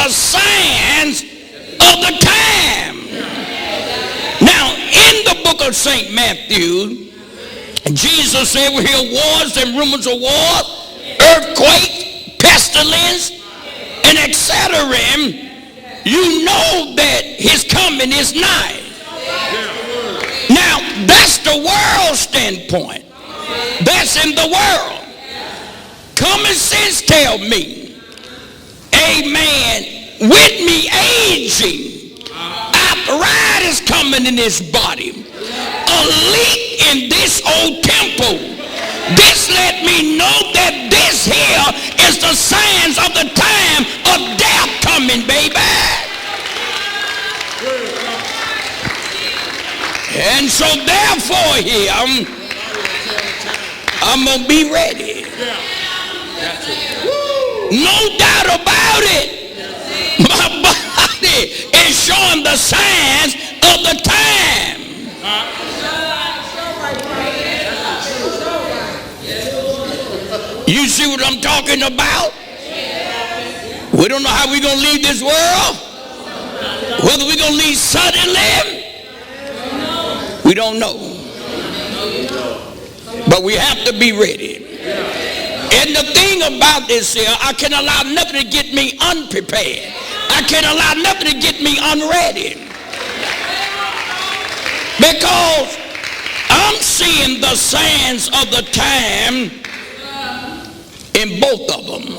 the signs of the time. Now, in the book of St. Matthew, Jesus said we hear wars and rumors of war, earthquake, pestilence, and etc. You know that his coming is nigh. Now, that's the world's standpoint. That's in the world. Common sense tell me, amen, with me aging, arthritis coming in this body, a leak in this old temple. This let me know that this here is the signs of the time of death coming, baby. And so therefore here, I'm going to be ready. No doubt about it. My body is showing the signs of the time. You see what I'm talking about? We don't know how we're going to leave this world. Whether we're going to leave suddenly, we don't know. But we have to be ready. And the thing about this here, I can't allow nothing to get me unprepared. I can't allow nothing to get me unready. Because I'm seeing the signs of the time in both of them.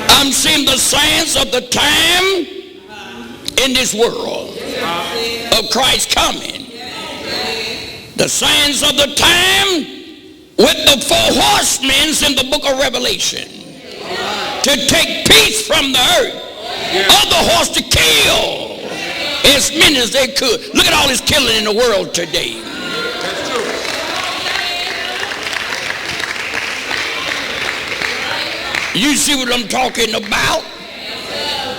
I'm seeing the signs of the time in this world of Christ coming. The signs of the time with the four horsemen in the book of Revelation to take peace from the earth. Other horse to kill as many as they could. Look at all this killing in the world today. You see what I'm talking about?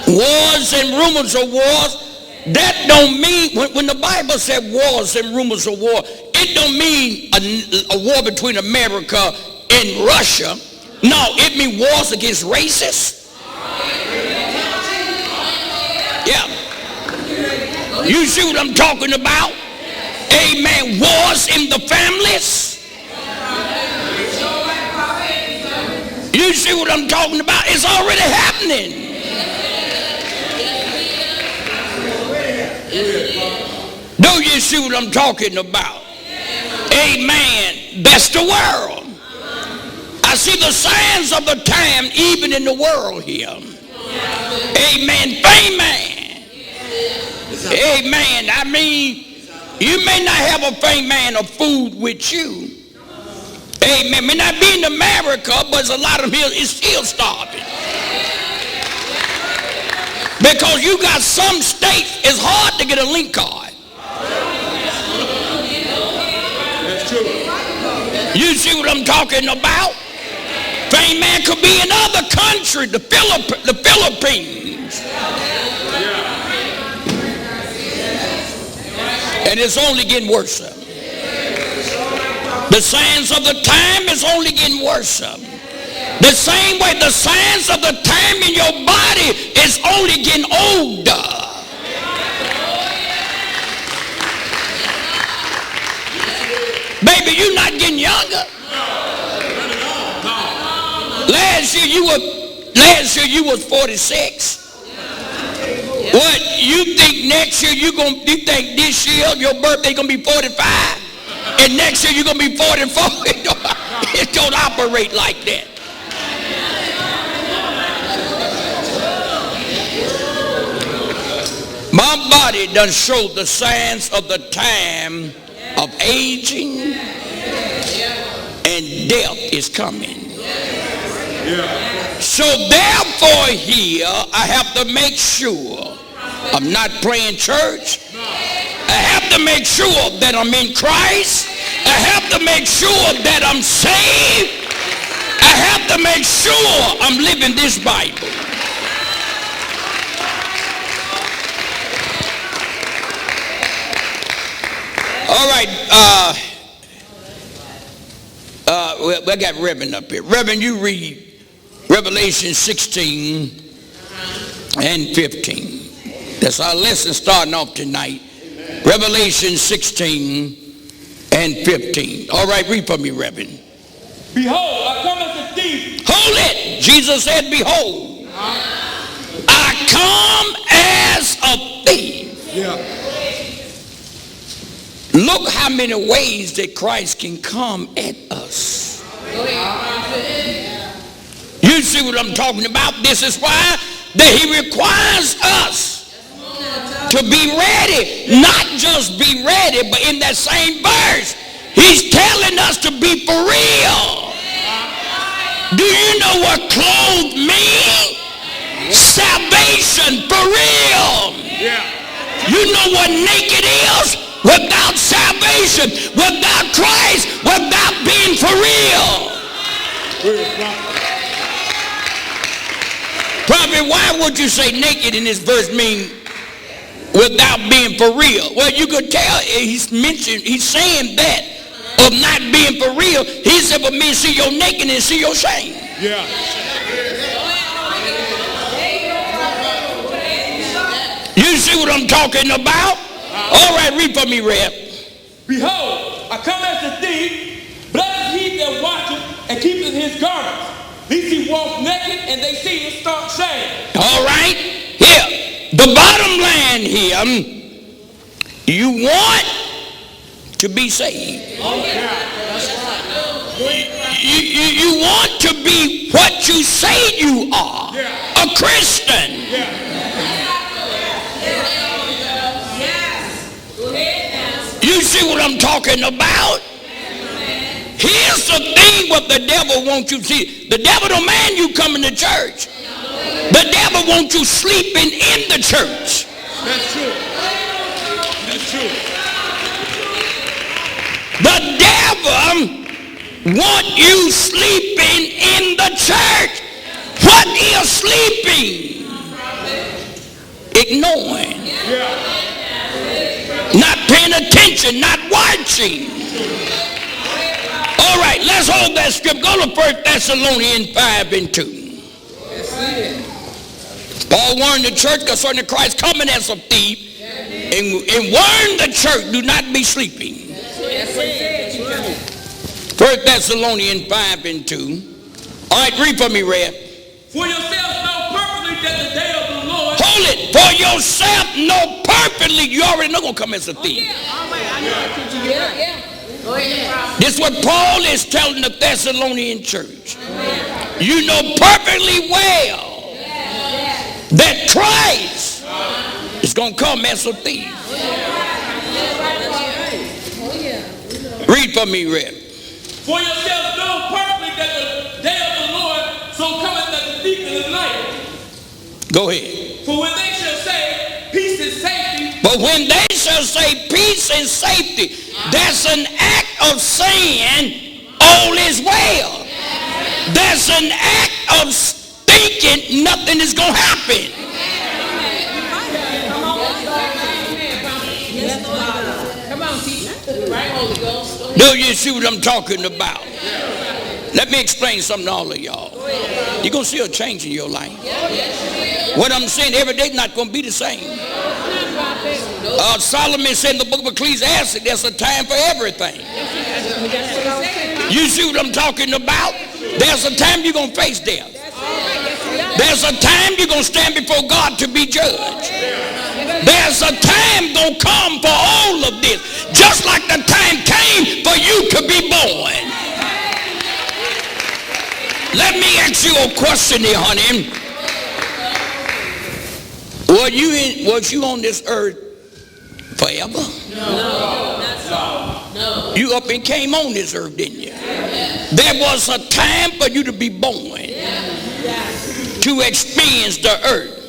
Wars and rumors of wars. That don't mean, when the Bible said wars and rumors of war, it don't mean a war between America and Russia. No, it means wars against racists. Yeah. You see what I'm talking about? Amen. Wars in the families. You see what I'm talking about? It's already happening. Do you see what I'm talking about? Amen. That's the world. I see the signs of the time even in the world here. Amen. Amen. Amen. I mean, you may not have a man of food with you. Amen. May not be in America, but there's a lot of them here is still starving. Because you got some states, it's hard to get a link card. That's true. You see what I'm talking about? Fame man could be in other countries, the Philippines. And it's only getting worse. The signs of the time is only getting worse. The same way the signs of the time in your body is only getting older. Baby, you're not getting younger. Last year you was 46. What you think next year you think this year your birthday gonna be 45, and next year you're gonna be 44. It don't operate like that. My body done showed the signs of the time of aging, and death is coming. So therefore here I have to make sure I'm not playing church. I have to make sure that I'm in Christ. I have to make sure that I'm saved. I have to make sure I'm living this Bible. All right, we got Reverend up here. Reverend, you read Revelation 16, and 15. That's our lesson starting off tonight. Revelation 16 and 15. All right, read for me, Reverend. Behold, I come as a thief. Hold it. Jesus said, behold, I come as a thief. Yeah. Look how many ways that Christ can come at us. You see what I'm talking about? This is why that he requires us to be ready. Not just be ready, but in that same verse, he's telling us to be for real. Do you know what clothed mean? Salvation, for real. Yeah. You know what naked is? Without salvation, without Christ, without being for real. Prophet, why would you say naked in this verse mean without being for real? Well, you could tell he's saying that of not being for real. He said, for me, see your nakedness, see your shame. Yeah. You see what I'm talking about? All right, read for me, Reb. Behold, I come as a thief. Blessed is he that watcheth and keepeth his garments. Lest he walk naked and they see and start shame. All right, here. The bottom line here, you want to be saved. You want to be what you say you are, a Christian. You see what I'm talking about? Here's the thing what the devil wants you to see. The devil don't mind you coming to church. The devil wants you sleeping in the church. That's true. That's true. The devil wants you sleeping in the church. What is sleeping? Ignoring. Not paying attention, not watching. All right, let's hold that script. Go to 1 Thessalonians 5 and 2. Paul warned the church concerning Christ coming as a thief, and warned the church, do not be sleeping. 1 Thessalonians 5 and 2. All right, read for me, Red. For yourselves know perfectly that the day of the Lord. Hold it. For yourself know perfectly. You already know going to come as a thief. This is what Paul is telling the Thessalonian church. You know perfectly well that Christ is going to come as a thief. Read for me, Red. For yourselves know perfectly that the day of the Lord so cometh as a thief in the night. Go ahead. For when they shall say peace and safety. But when they shall say peace and safety, that's an act of saying all is well. That's an act of thinking nothing is going to happen. Come on, teacher. Right, Holy Ghost. Do you see what I'm talking about? Let me explain something to all of y'all. You're going to see a change in your life. What I'm saying, every day not going to be the same. Solomon said in the book of Ecclesiastic, there's a time for everything. You see what I'm talking about? There's a time you're going to face death. There's a time you're going to stand before God to be judged. There's a time going to come for all of this, just like the time came for you to be born. Let me ask you a question here, honey. Was you on this earth forever? No. You up and came on this earth, didn't you? There was a time for you to be born, to experience the earth.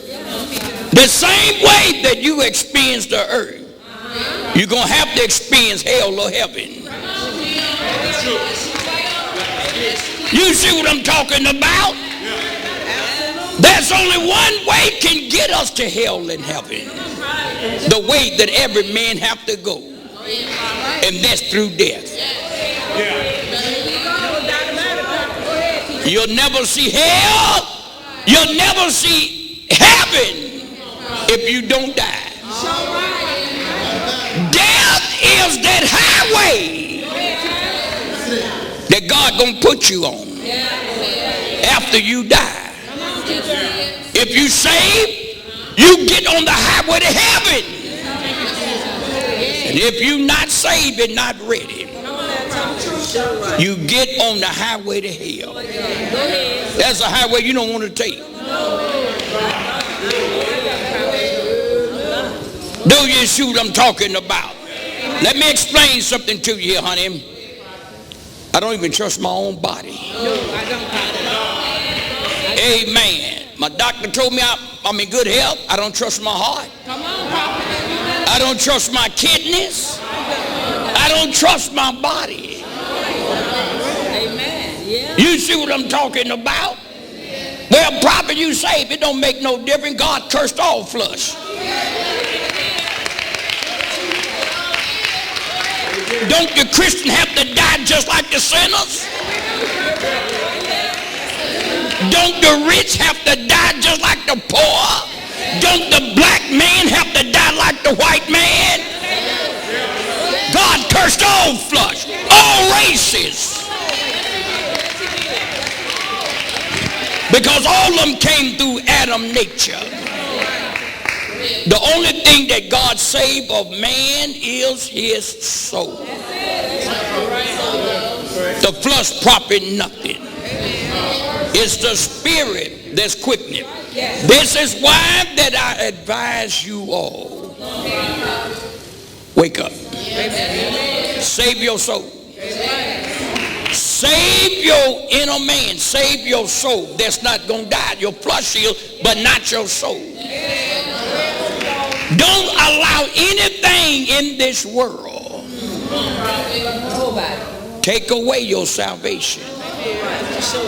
The same way that you experience the earth, you're going to have to experience hell or heaven. You see what I'm talking about? There's only one way can get us to hell and heaven. The way that every man have to go. And that's through death. You'll never see hell. You'll never see heaven if you don't die. Death is that highway that God gonna put you on after you die. If you saved, you get on the highway to heaven. And if you not saved and not ready, you get on the highway to hell. That's a highway you don't want to take. Do you see what I'm talking about? Let me explain something to you, honey. I don't even trust my own body. Amen. My doctor told me I'm in good health. I don't trust my heart. I don't trust my kidneys. I don't trust my body. You see what I'm talking about? Well, prophet, you saved. It don't make no difference. God cursed all flesh. Don't the Christian have to die just like the sinners? Don't the rich have to die just like the poor? Don't the black man have to die like the white man? God cursed all flesh, all races. Because all of them came through Adam nature. The only thing that God saved of man is his soul. The flesh profit nothing. It's the spirit that's quickening. This is why that I advise you all. Wake up. Save your soul. Save your inner man. Save your soul. That's not going to die. Your flesh is, but not your soul. Don't allow anything in this world take away your salvation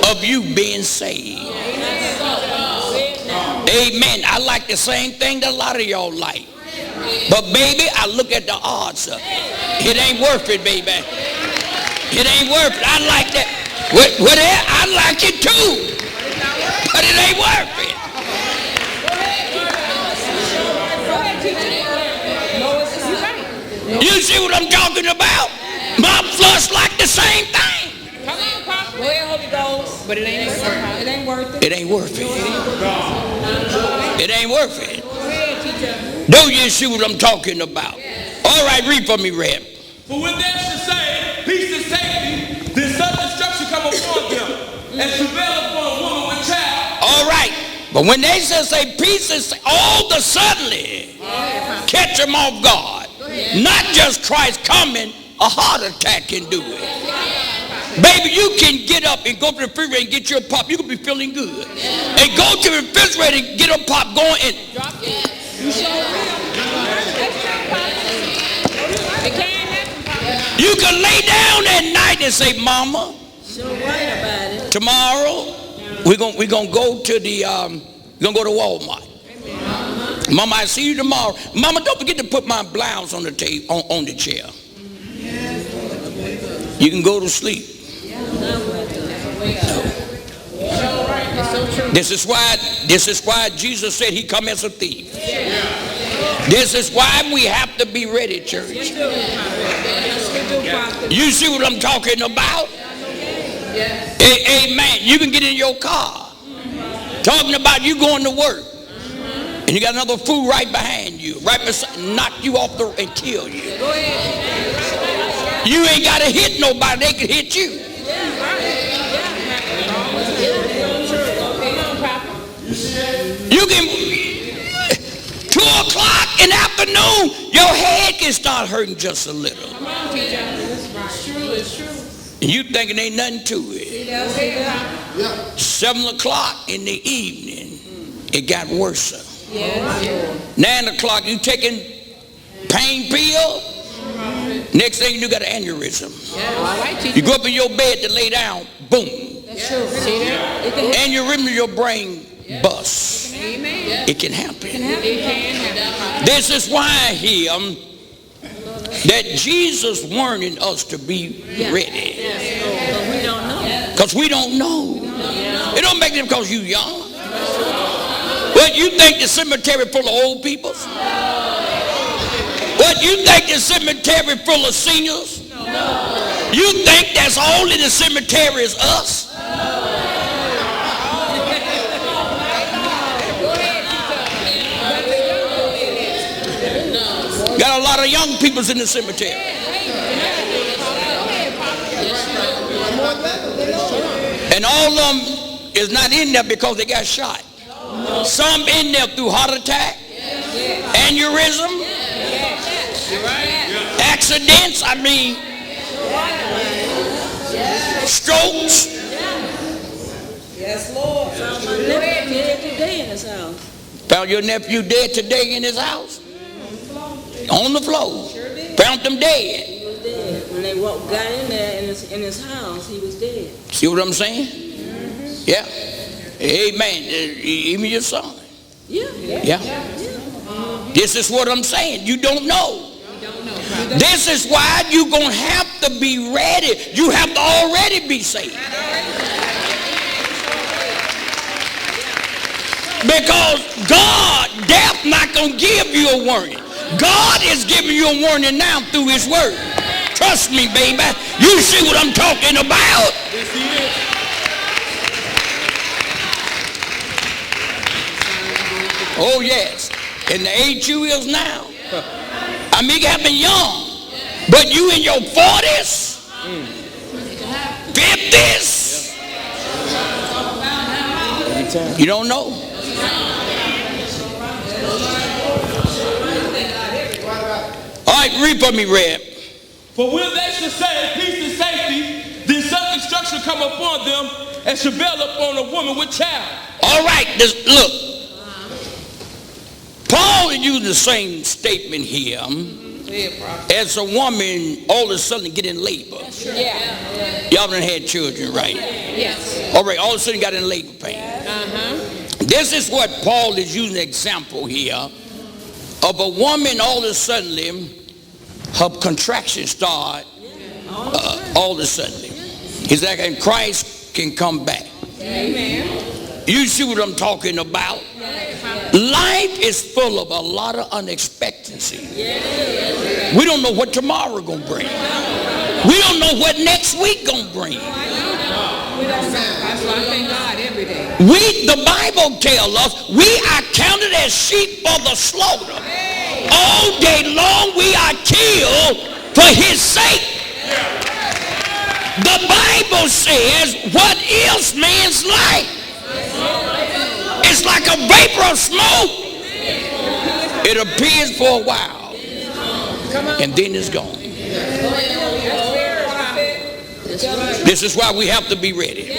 of you being saved. Amen. I like the same thing that a lot of y'all like. But baby, I look at the odds. It ain't worth it, baby. It ain't worth it. I like that. I like it too. But it ain't worth it. You see what I'm talking about? My flesh like the same thing. Come on, Papa. Go ahead, Holy Ghost. But it ain't worth it. It ain't worth it. It ain't worth it. Go ahead, teacher. Do you see what I'm talking about? All right, read for me, Red. For when they shall say, peace and safety, then sudden destruction come upon them, and travail upon a woman with child. All right. But when they say peace and safety, all the suddenly catch them off guard. Not just Christ coming, a heart attack can do it. Baby, you can get up and go to the refrigerator and get your pop. You can be feeling good. And go to the refrigerator and get a pop going and Drop it. You sure you can lay down at night and say, Mama, tomorrow we're gonna go to Walmart. Mama, I see you tomorrow. Mama, don't forget to put my blouse on the table, on the chair. You can go to sleep. This is why Jesus said he come as a thief. This is why we have to be ready, church. You see what I'm talking about? Amen. You can get in your car talking about you going to work. And you got another fool right behind you, right beside, knock you off the and kill you. You ain't got to hit nobody, they can hit you. You can, 2 o'clock in the afternoon, your head can start hurting just a little. And you thinking ain't nothing to it. 7 o'clock in the evening, it got worse. 9 o'clock, you taking pain pill. Next thing you got an aneurysm. You go up in your bed to lay down, boom. Aneurysm, your brain busts. It can happen. This is why that Jesus warning us to be ready. Because we don't know. It don't make it because you young. What, you think the cemetery full of old people? What, you think the cemetery full of seniors? You think that's all in the cemetery is us? Got a lot of young people in the cemetery. And all of them is not in there because they got shot. Some in there through heart attack, aneurysm, accidents, strokes. Yes, Lord. Found my nephew dead today in his house. Found your nephew dead today in his house? On the floor. Found him dead. He was dead. When they got in there in his house, he was dead. See what I'm saying? Yeah. Amen. Even your son. Yeah. This is what I'm saying. You don't know. This is why you're going to have to be ready. You have to already be saved. Because God, death not going to give you a warning. God is giving you a warning now through his word. Trust me, baby. You see what I'm talking about? Yes, he is. Oh, yes. In the age you is now. You have been young. But you in your 40s, 50s. You don't know. All right, read for me, Red. For when they should say peace and safety, then such instruction come upon them and shall bear upon a woman with child. All right, look. Paul is using the same statement here as a woman all of a sudden get in labor. Y'all done had children, right? Yes. All right, all of a sudden got in labor pain. This is what Paul is using an example here of a woman all of a sudden, her contractions start all of a sudden. He's like, and Christ can come back. Amen. You see what I'm talking about? Life is full of a lot of unexpectancy. We don't know what tomorrow going to bring. We don't know what next week going to bring. That's why I thank God every day. The Bible tells us we are counted as sheep for the slaughter. All day long we are killed for his sake. The Bible says, what is man's life? It's like a vapor of smoke. It appears for a while and then it's gone. This is why we have to be ready.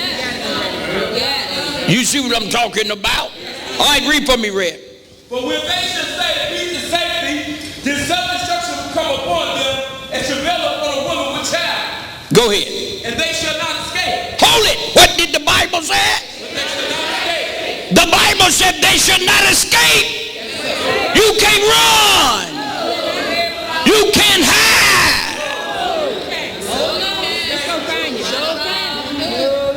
You see what I'm talking about? All right, read for me, Red. But when they should say peace and safety, then such instruction will come upon them and shall bear upon a woman with child. Go ahead. And they shall not escape. Hold it. What did the Bible say? They shall not escape. The Bible said they should not escape. You can't run. You can't hide. Let's go find you.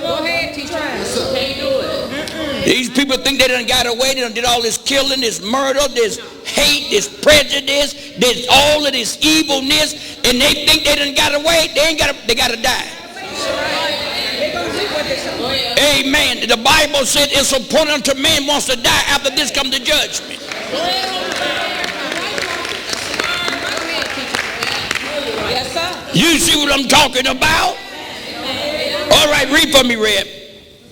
Go ahead, teacher. Can't do it. These people think they done got away. They done did all this killing, this murder, this hate, this prejudice, this all of this evilness, and they think they done got away. They got to die. Amen. The Bible said it's appointed unto man wants to die. After this comes the judgment. Yes, sir. You see what I'm talking about? All right, read for me, Red.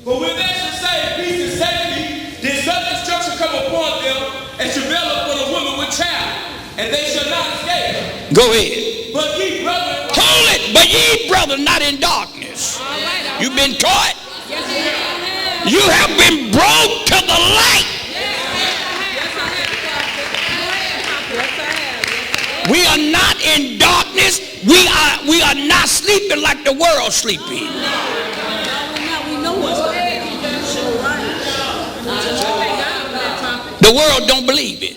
But when they should say peace and safety, then such instruction come upon them and shall bear upon a woman with child, and they shall not escape. Go ahead. But ye, brethren, Hold it. But ye, brother, not in darkness. You've been taught. You have been brought to the light. We are not in darkness. We are not sleeping like the world sleeping. The world don't believe it.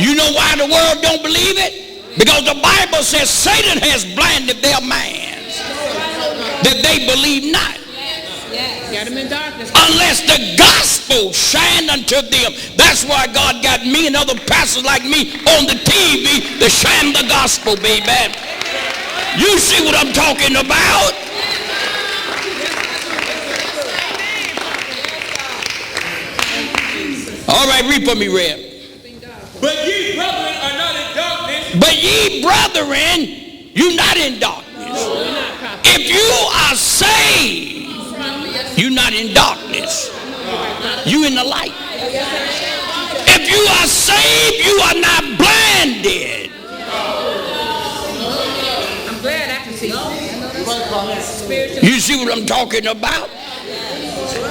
You know why the world don't believe it? Because the Bible says Satan has blinded their minds that they believe not. Got them in darkness. Unless the gospel shine unto them. That's why God got me and other pastors like me on the TV to shine the gospel, baby. You see what I'm talking about? All right, read for me, Red. But ye brethren are not in darkness. But ye brethren, you not in darkness. If you are saved, you not in darkness. You in the light. If you are saved, you are not blinded. I'm glad I can see. You see what I'm talking about?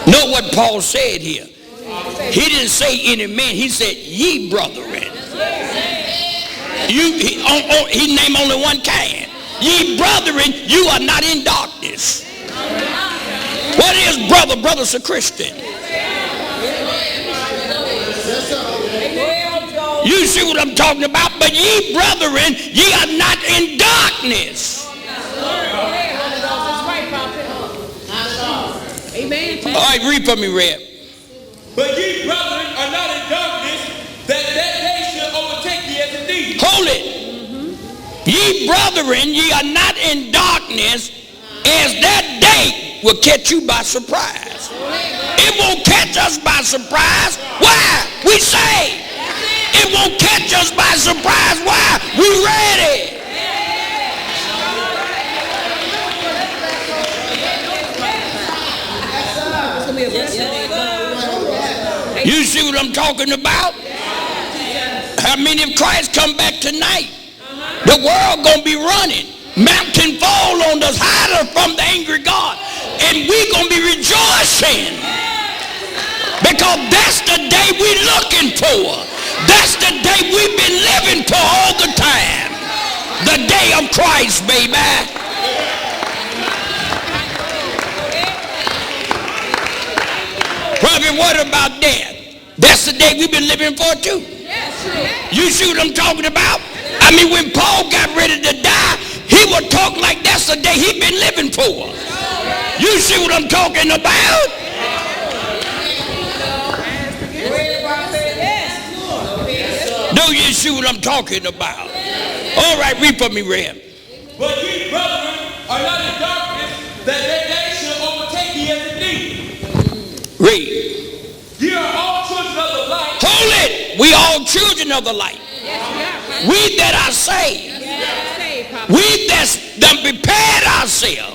Know what Paul said here. He didn't say any man. He said ye brethren. He named only one kind. Ye brethren, you are not in darkness. What is brother? Brother's a Christian. You see what I'm talking about? But ye brethren, ye are not in darkness. Amen. All right, read for me, Red. But ye brethren are not in darkness, that day should overtake ye as a thief. Hold it. Ye brethren, ye are not in darkness, as that day will catch you by surprise. It won't catch us by surprise. Why? We saved. It won't catch us by surprise. Why? We ready. You see what I'm talking about? How many of Christ come back tonight? The world gonna be running. Mountain fall on us, hide us from the angry God. And we gonna be rejoicing. Because that's the day we're looking for. That's the day we've been living for all the time. The day of Christ, baby. Prophet, what about death? That's the day we've been living for too. You see what I'm talking about? I mean, when Paul got ready to die, he would talk like that's the day he'd been living for. You see what I'm talking about? Do you see what I'm talking about? All right, read for me, Red. But ye brethren are not in darkness, that day should overtake ye as a thief. Read. Ye are all children of the light. Hold it. We all children of the light. We that are saved. We that's done prepared ourselves.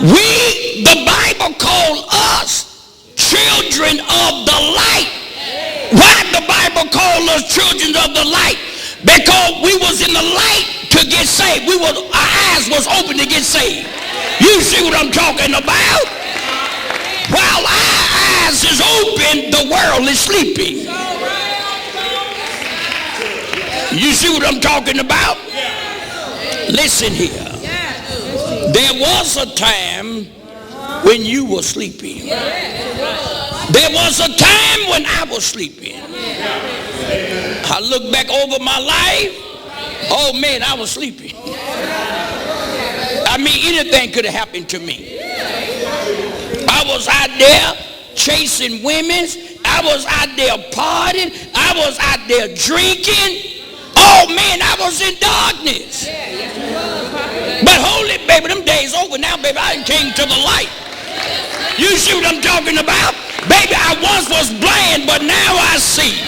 We, the Bible called us children of the light. Why the Bible called us children of the light? Because we was in the light to get saved. Our eyes was open to get saved. You see what I'm talking about? While our eyes is open, the world is sleeping. You see what I'm talking about? Listen here. There was a time when you were sleeping. There was a time when I was sleeping. I look back over my life. Oh man, I was sleeping. I mean, anything could have happened to me. I was out there chasing women. I was out there partying. I was out there drinking. Oh man, I was in darkness. But hold it, baby, them days over now, baby. I came to the light. You see what I'm talking about? Baby, I once was blind, but now I see.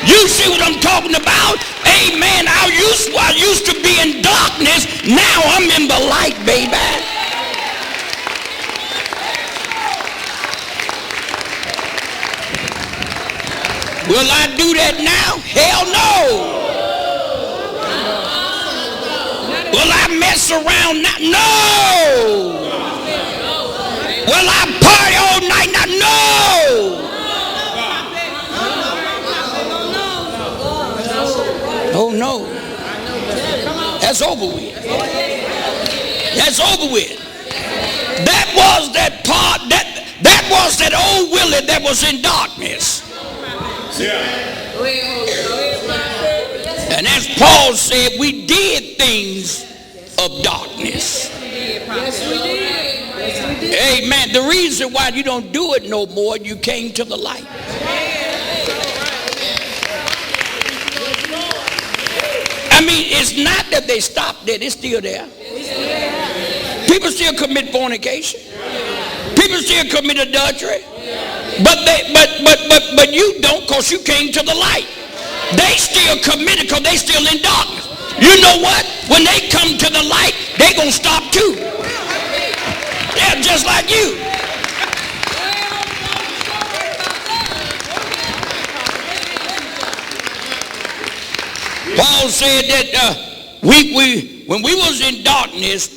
You see what I'm talking about? Amen. I used to be in darkness. Now I'm in the light, baby. Will I do that now? Hell no. Will I mess around now? No. Will I party all night now? No. Oh no. That's over with. That's over with. That was that part, that was that old Willie that was in darkness. And as Paul said, we did things of darkness. Yes, we did. Amen. The reason why you don't do it no more, you came to the light. I mean, it's not that they stopped there, it's still there. People still commit fornication. People still commit adultery. But you don't, because you came to the light. They still committed because they still in darkness. You know what? When they come to the light, they gonna stop too. They're just like you. Paul said that when we was in darkness,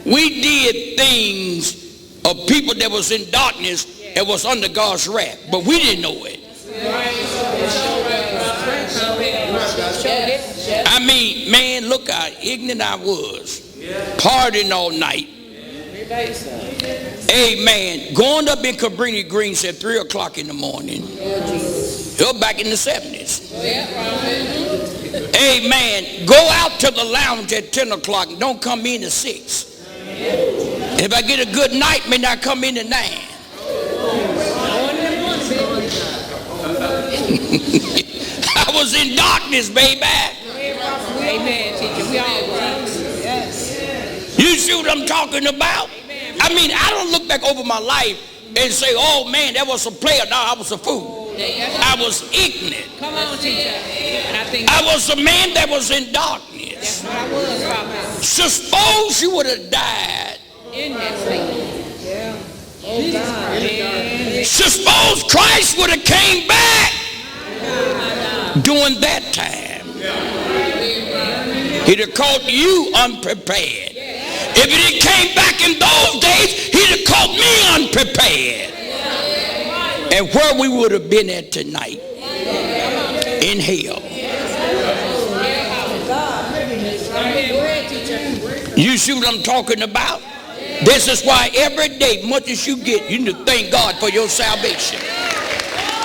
we did things of people that was in darkness that was under God's wrath, but we didn't know it. I mean, man, look how ignorant I was. Partying all night. Amen. Going up in Cabrini Greens at 3 o'clock in the morning. You're back in the 70s. Amen. Go out to the lounge at 10 o'clock and don't come in at 6. If I get a good night, may not come in at 9. I was in darkness, baby. Amen, teacher. We all were. You see what I'm talking about? I mean, I don't look back over my life and say, oh man, that was a player. No, I was a fool. I was ignorant. Come on, teacher. And I was a man that was in darkness. that's what I was, Prophet. Suppose you would have died. In that state. Yeah. Oh, God. Suppose Christ would have came back during that time. He'd have caught you unprepared. If he came back in those days, he'd have caught me unprepared. And where we would have been at tonight? In hell. You see what I'm talking about? This is why every day, much as you get, you need to thank God for your salvation.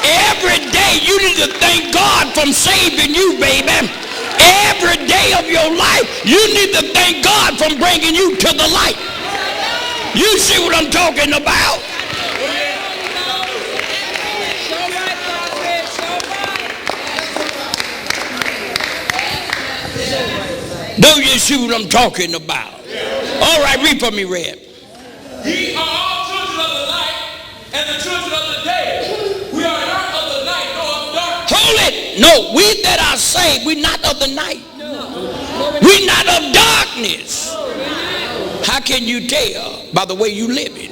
Every day you need to thank God for saving you, baby. Every day of your life, you need to thank God for bringing you to the light. You see what I'm talking about? Do you see what I'm talking about? All right, read for me, Red. Ye are all children of the light and the children of the day. We are not of the night nor of darkness. Hold it. No, we that are saved, we're not of the night. We're not of darkness. How can you tell? By the way you live it.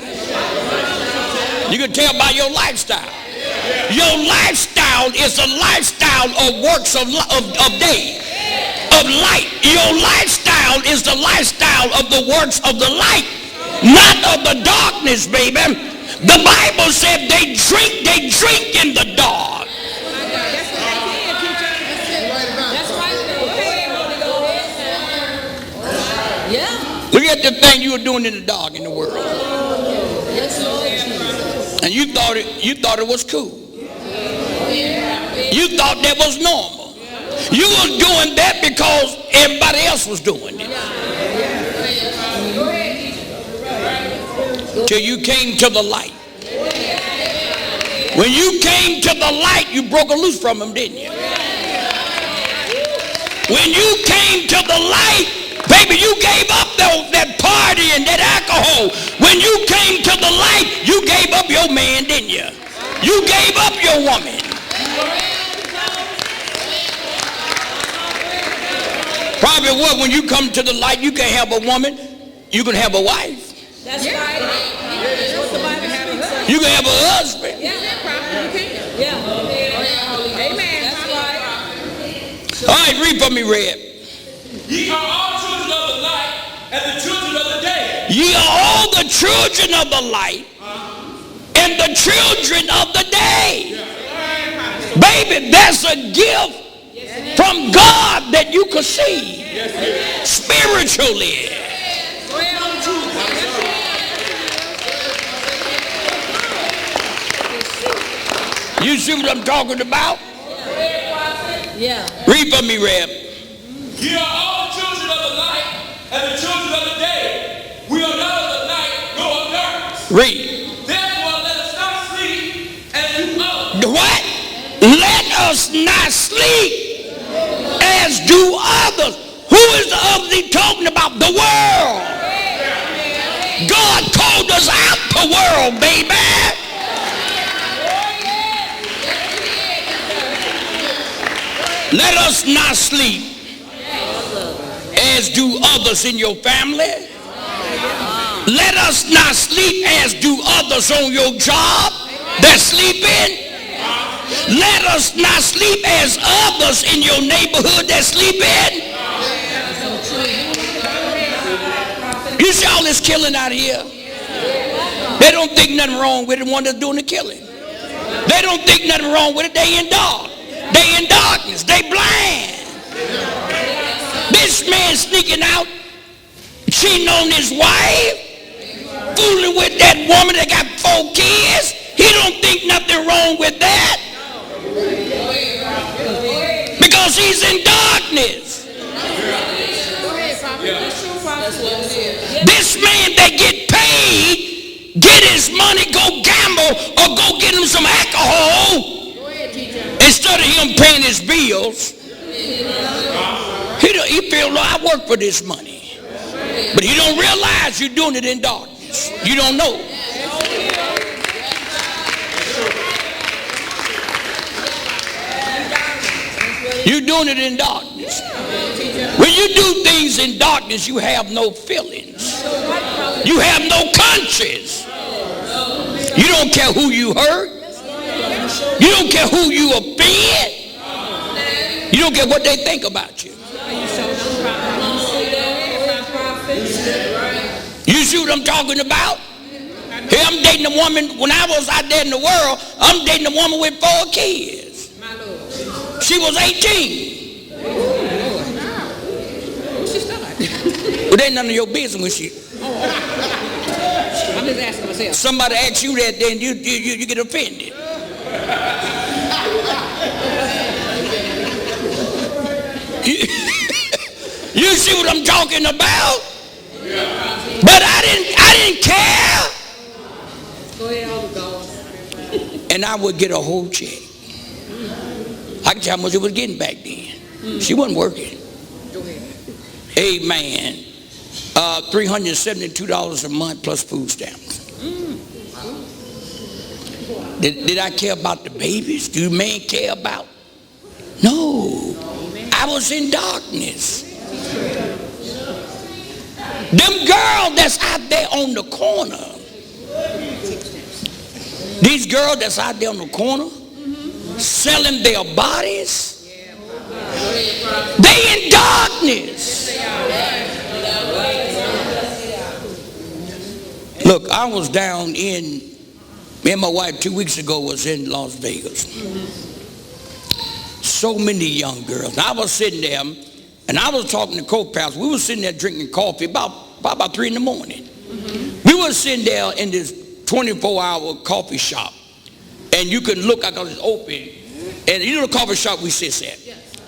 You can tell by your lifestyle. Your lifestyle is a lifestyle of works of day, of light. Your lifestyle is the lifestyle of the works of the light, not of the darkness, baby. The Bible said they drink in the dark. Look at the thing you were doing in the dark in the world. And you thought it was cool. You thought that was normal. You was doing that because everybody else was doing it. Till you came to the light. When you came to the light, you broke loose from them, didn't you? When you came to the light, baby, you gave up that party and that alcohol. When you came to the light, you gave up your man, didn't you? You gave up your woman. Probably what, when you come to the light, you can have a woman, you can have a wife. That's right. That's what the Bible says. You can have a husband. Yeah. Amen. That's right. All right, read for me, Red. Ye are all children of the light and the children of the day. Ye are all the children of the light and the children of the day. Baby, that's a gift from God that you could see spiritually. You see what I'm talking about? Yeah. Read for me, Reb. Ye are all children of the light and the children of the day. We are not of the night nor of darkness. Read. Therefore, let us not sleep as do others. What? Let us not sleep as do others. Who is the others he talking about? The world. God called us out the world, baby. Let us not sleep as do others in your family. Let us not sleep as do others on your job that sleeping. Let us not sleep as others in your neighborhood that sleeping. You see all this killing out here? They don't think nothing wrong with the one that's doing the killing. They don't think nothing wrong with it. They in dark. They in darkness. They blind. This man sneaking out, cheating on his wife, fooling with that woman that got 4 kids. He don't think nothing wrong with that. Because he's in darkness. This man that get paid, get his money, go gamble, or go get him some alcohol, instead of him paying his bills, he feel like I work for this money. But he don't realize you're doing it in darkness. You don't know. You're doing it in darkness. When you do things in darkness, you have no feelings. You have no conscience. You don't care who you hurt. You don't care who you offend. You don't care what they think about you. You see what I'm talking about? Here I'm dating a woman, when I was out there in the world, I'm dating a woman with 4 kids. She was 18. Well, it ain't none of your business when she... I'm just asking myself. Somebody asks you that, then you get offended. You see what I'm talking about? But I didn't care. Go ahead, Holy Ghost. And I would get a whole check. I can tell how much it was getting back then. She wasn't working. Go ahead. Amen. $372 a month plus food stamps. Did I care about the babies? Do men care about? No. I was in darkness. Them girls that's out there on the corner. These girls that's out there on the corner selling their bodies. They in darkness. Look, I was down in, me and my wife 2 weeks ago was in Las Vegas. So many young girls. I was sitting there and I was talking to co-pastors. We were sitting there drinking coffee about 3 in the morning. We were sitting there in this 24-hour coffee shop. And you can look, I got it open. And you know the coffee shop we sit at?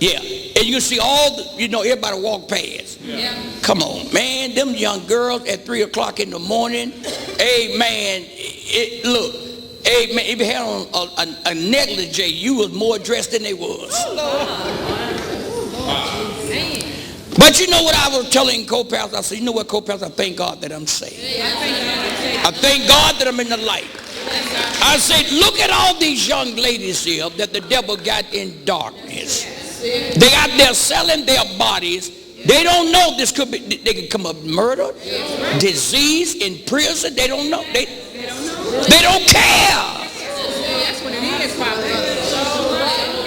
Yeah. And you can see all the, everybody walk past. Yeah. Come on, man. Them young girls at 3 o'clock in the morning. Amen. Look. Amen. If you had on a negligee, you was more dressed than they was. Oh, Lord. But you know what I was telling co-pastors? I said, you know what, co-pastors? I thank God that I'm saved. I thank God that I'm in the light. I said, look at all these young ladies here that the devil got in darkness. They out there selling their bodies. They don't know this could be, they could come up murder, disease, in prison. They don't know. They don't care. That's what it is, Father.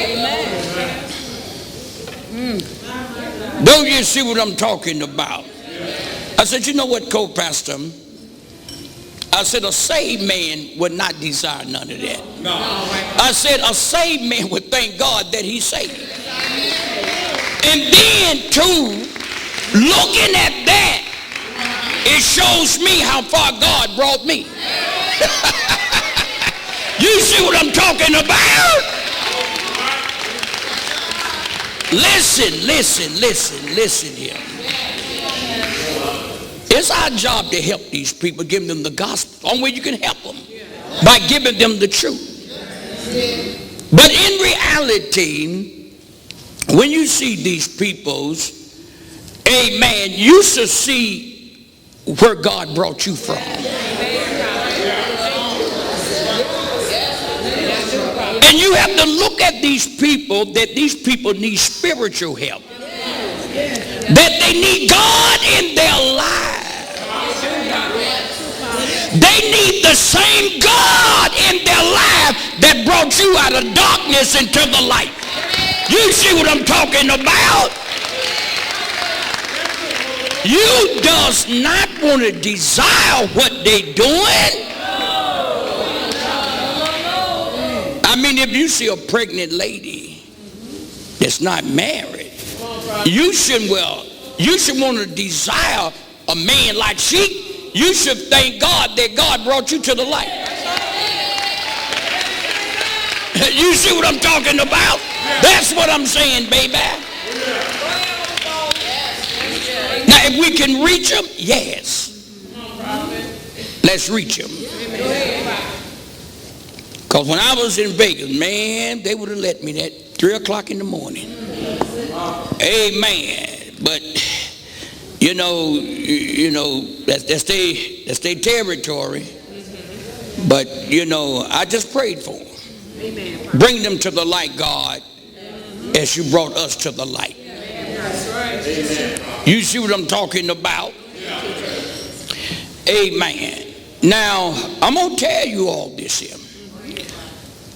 Amen. Don't you see what I'm talking about? I said, you know what, co-pastor? I said, a saved man would not desire none of that. No. I said, a saved man would thank God that he's saved. And then, too, looking at that, it shows me how far God brought me. You see what I'm talking about? Listen here. It's our job to help these people, give them the gospel. Only way you can help them, by giving them the truth. But in reality, when you see these peoples, amen, you should see where God brought you from. And you have to look at these people, that these people need spiritual help. That they need God in their lives. They need the same God in their life that brought you out of darkness into the light. You see what I'm talking about? You does not want to desire what they doing. I mean, if you see a pregnant lady that's not married, you should want to desire a man like she. You should thank God that God brought you to the light. You see what I'm talking about? That's what I'm saying, baby. Now, if we can reach them, yes. Let's reach them. Because when I was in Vegas, man, they would have let me at 3 o'clock in the morning. Amen. But you know, that's their territory. But you know, I just prayed for them. Bring them to the light, God, as you brought us to the light. You see what I'm talking about? Amen. Now, I'm going to tell you all this here.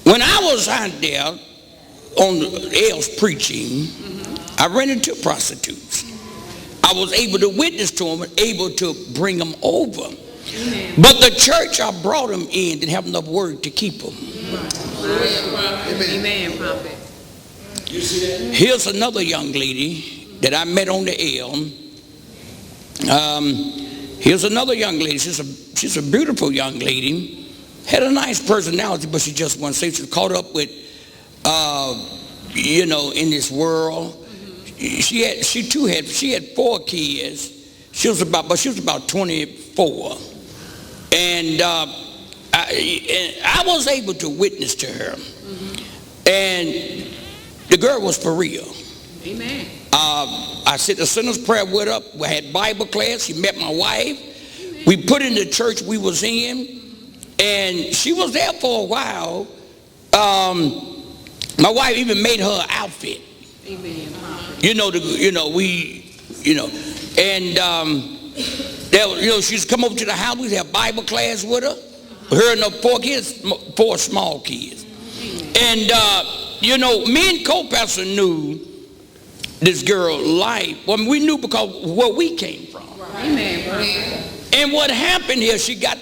When I was out there on the L's preaching, I ran into prostitutes. I was able to witness to them and able to bring them over. But the church I brought them in didn't have enough word to keep them. Amen, prophet. Here's another young lady that I met on the L. Here's another young lady. She's a beautiful young lady. Had a nice personality, but she just wasn't safe. She was caught up with, in this world. She had 4 kids. She was about 24, and I was able to witness to her, and the girl was for real. Amen. I said the sinner's prayer with her. We had Bible class. She met my wife. We put in the church we was in, and she was there for a while. My wife even made her an outfit. Amen. She's come over to the house. We have Bible class with her. Her and her 4 kids, 4 small kids. And me and co-pastor knew this girl's life. Well, we knew because where we came from. Amen. And what happened here, she got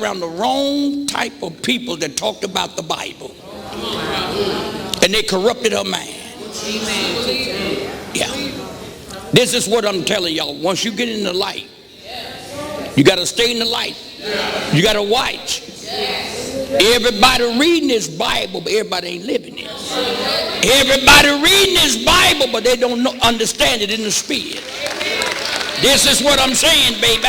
around the wrong type of people that talked about the Bible. And they corrupted her mind. Amen. Yeah. This is what I'm telling y'all. Once you get in the light, you got to stay in the light. You got to watch. Everybody reading this Bible, but everybody ain't living it. Everybody reading this Bible, but they don't understand it in the spirit. This is what I'm saying, baby.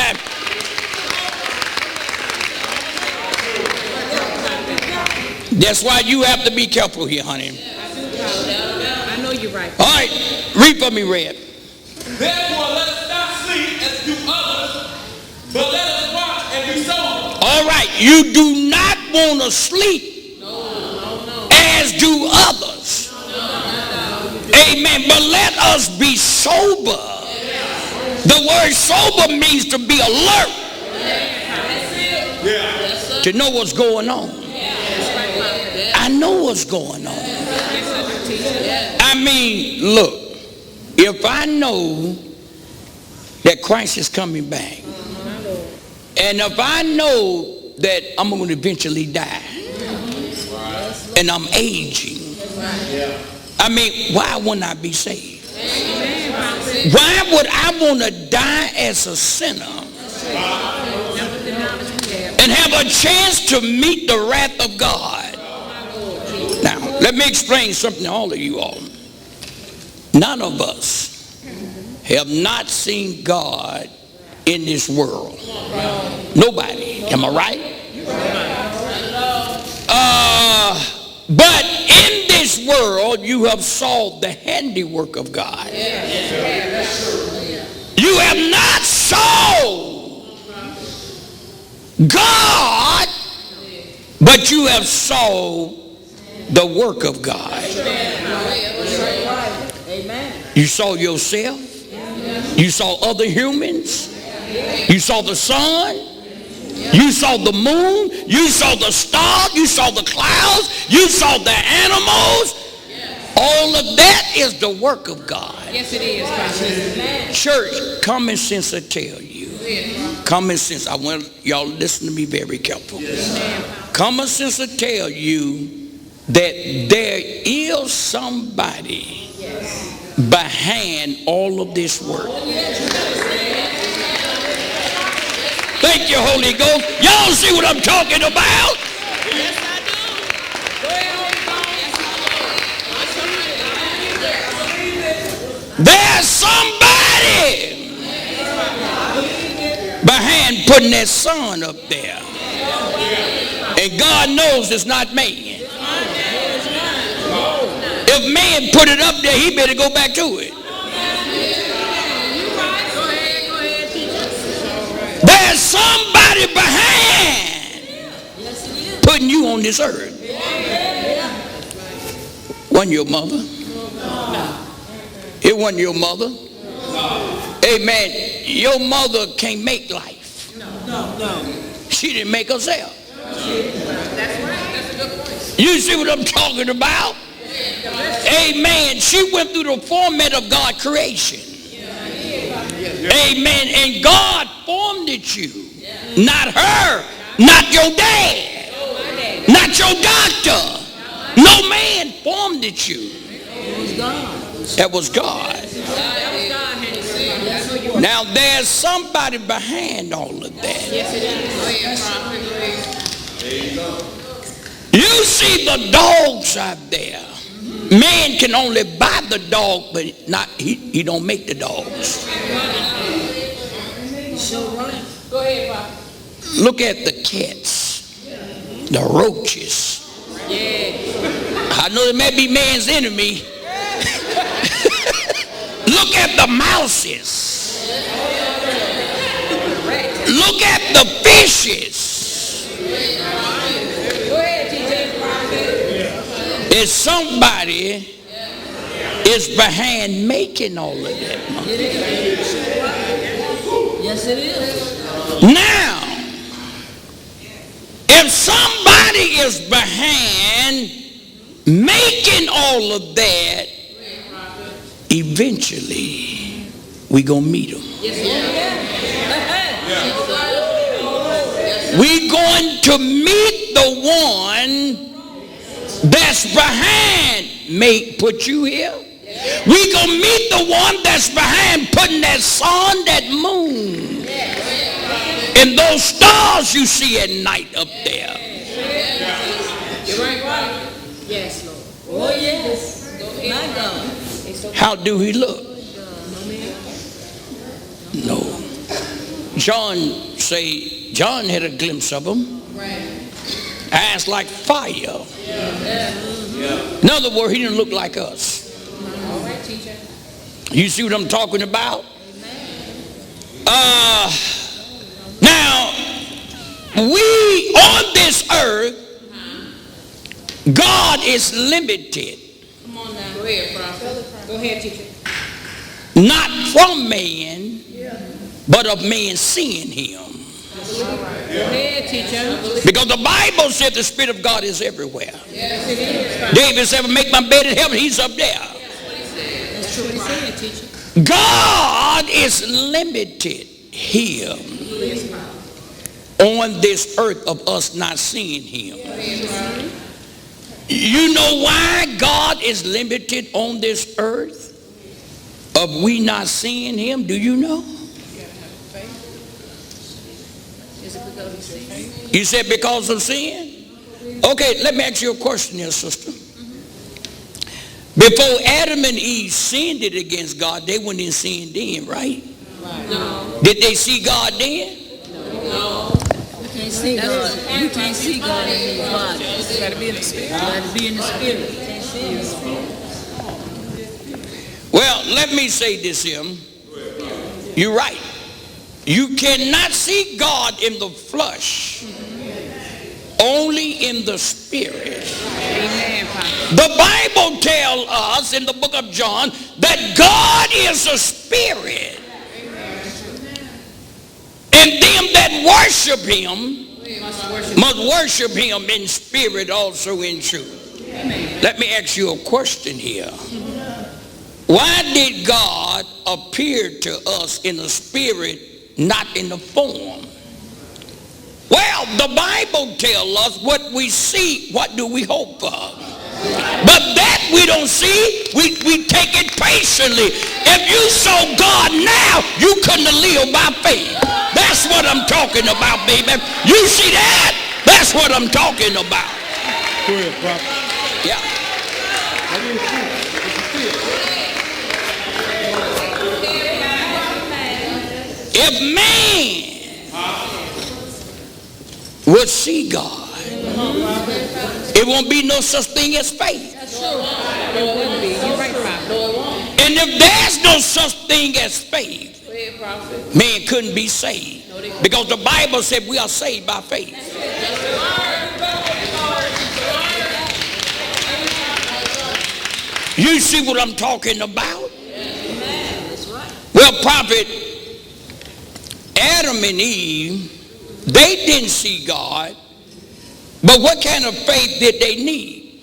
That's why you have to be careful here, honey. I know you're right. All right, read for me, Red. Therefore, let us not sleep as do others, but let us watch and be sober. All right, you do not want to sleep as do others. Amen. But let us be sober. The word sober means to be alert. To know what's going on. I know what's going on. I mean, look, if I know that Christ is coming back, and if I know that I'm going to eventually die, and I'm aging, I mean, why wouldn't I be saved? Why would I want to die as a sinner and have a chance to meet the wrath of God? Now, let me explain something to all of you all. None of us have not seen God in this world. Nobody. Am I right? But in this world, you have saw the handiwork of God. You have not saw God, but you have saw the work of God. You saw yourself. You saw other humans. You saw the sun. You saw the moon. You saw the stars. You saw the clouds. You saw the animals. All of that is the work of God. Yes, it is, Pastor. Church, common sense will tell you. Common sense. I want y'all to listen to me very careful. Common sense will tell you that there is somebody behind all of this work. Thank you, Holy Ghost. Y'all see what I'm talking about? Yes, I do. There's somebody behind putting that sun up there. And God knows it's not man. If man put it up there, he better go back to it. There's somebody behind putting you on this earth. Wasn't your mother? It wasn't your mother. Amen. Your mother can't make life. She didn't make herself. That's right. That's a good point. You see what I'm talking about? Amen. She went through the format of God's creation. Amen. And God formed it you. Not her. Not your dad. Not your doctor. No man formed it you. That was God. Now there's somebody behind all of that. You see the dogs out there. Man can only buy the dog, but not he don't make the dogs. Go ahead, Papa. Look at the cats, the roaches. I know it may be man's enemy. Look at the mouses. Look at the fishes. Go ahead, TJ. If somebody is behind making all of that money. Yes, it is. Now, if somebody is behind making all of that, eventually we gonna meet them. We going to meet the one that's behind put you here. We gonna meet the one that's behind putting that sun, that moon, and those stars you see at night up there. You're right. Yes, Lord. Oh, yes. My God. How do he look? No. John had a glimpse of him. Eyes like fire. In other words, he didn't look like us. All right, teacher. You see what I'm talking about? Now, we on this earth, God is limited. Come on now. Go ahead, Prophet. Go ahead, teacher. Not from man, but of man seeing him. Go ahead, teacher. Because the Bible said the Spirit of God is everywhere. Yes, it is. David said, make my bed in heaven, he's up there. That's true. What he said, teacher. God is limited here on this earth of us not seeing him. You know why God is limited on this earth of we not seeing him? Do you know? You said because of sin? Okay, let me ask you a question here, sister. Before Adam and Eve sinned it against God, they went in sin then, right? Did they see God then? You can't see God. You can't see God in your body. You got to be in the spirit. You got to be in the spirit. You can't see in the spirit. Well, let me say this here. You're right. You cannot see God in the flesh, only in the spirit. Amen. The Bible tells us in the book of John that God is a spirit. And them that worship him must worship him in spirit, also in truth. Amen. Let me ask you a question here. Why did God appear to us in the spirit, not in the form? Well, the Bible tells us what we see, what do we hope for? But that we don't see, we take it patiently. If you saw God now, you couldn't have lived by faith. That's what I'm talking about, baby. You see that? That's what I'm talking about. Go ahead, prophet. Yeah. If man would see God, it won't be no such thing as faith. And if there's no such thing as faith, man couldn't be saved. Because the Bible said we are saved by faith. You see what I'm talking about? Well, prophet, Adam and Eve, they didn't see God, but what kind of faith did they need?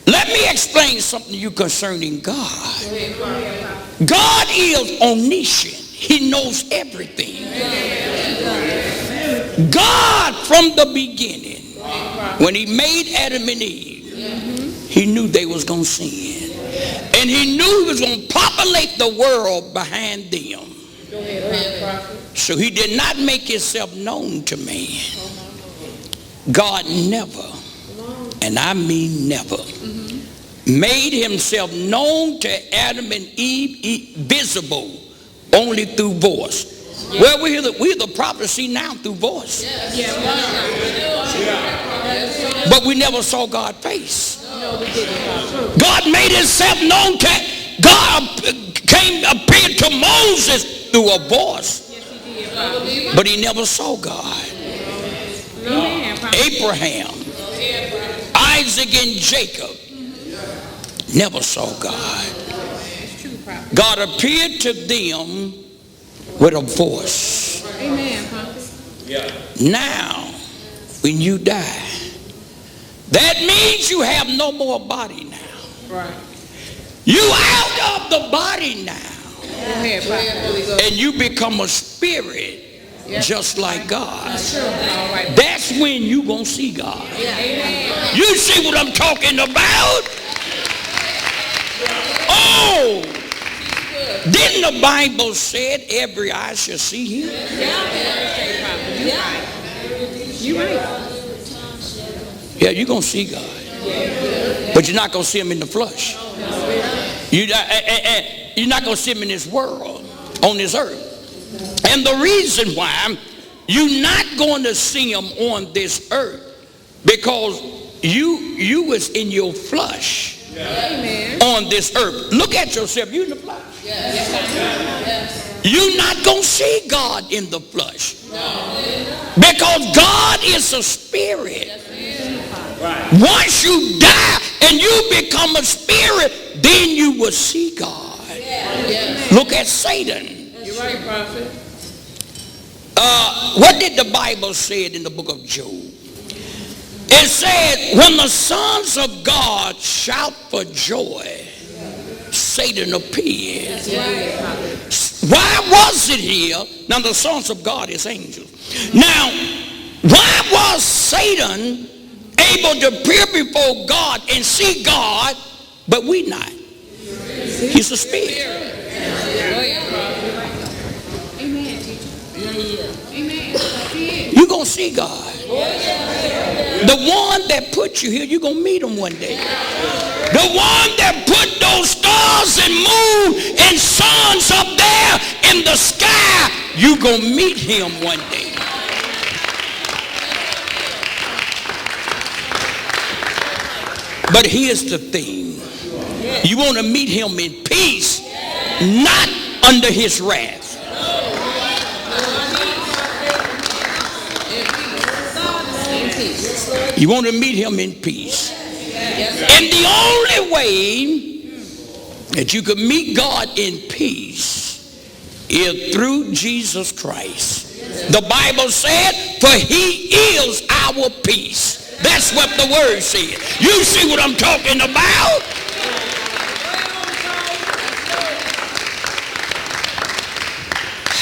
Let me explain something to you concerning God. God is omniscient. He knows everything. God, from the beginning, when he made Adam and Eve, he knew they was going to sin. And he knew he was going to populate the world behind them. So he did not make himself known to man. God never, and I mean never, made himself known to Adam and Eve, visible only through voice. Well, we hear the prophecy now through voice. But we never saw God's face. God made himself known to, God appeared to Moses through a voice. But he never saw God. Abraham, Isaac, and Jacob never saw God. God appeared to them with a voice. Now, when you die, that means you have no more body now. You out of the body now. And you become a spirit just like God. That's when you gonna see God. You see what I'm talking about? Oh, didn't the Bible said every eye shall see him? Yeah, you're gonna see God, but you're not gonna see him in the flesh. You're not gonna see him in this world, on this earth. And the reason why you're not going to see him on this earth, because you was in your flesh on this earth. Look at yourself. You in the flesh. You're not going to see God in the flesh, because God is a spirit. Once you die and you become a spirit, then you will see God. Look at Satan. You're right, prophet. What did the Bible say in the book of Job? It said, when the sons of God shout for joy, Satan appeared. Why was it here? Now the sons of God is angels. Now, why was Satan able to appear before God and see God, but we not? He's a spirit. You're going to see God. The one that put you here, you're going to meet him one day. The one that put those stars and moon and suns up there in the sky, you're going to meet him one day. But here's the thing. You want to meet him in peace, not under his wrath. You want to meet him in peace. And the only way that you can meet God in peace is through Jesus Christ. The Bible said, for he is our peace. That's what the word said. You see what I'm talking about?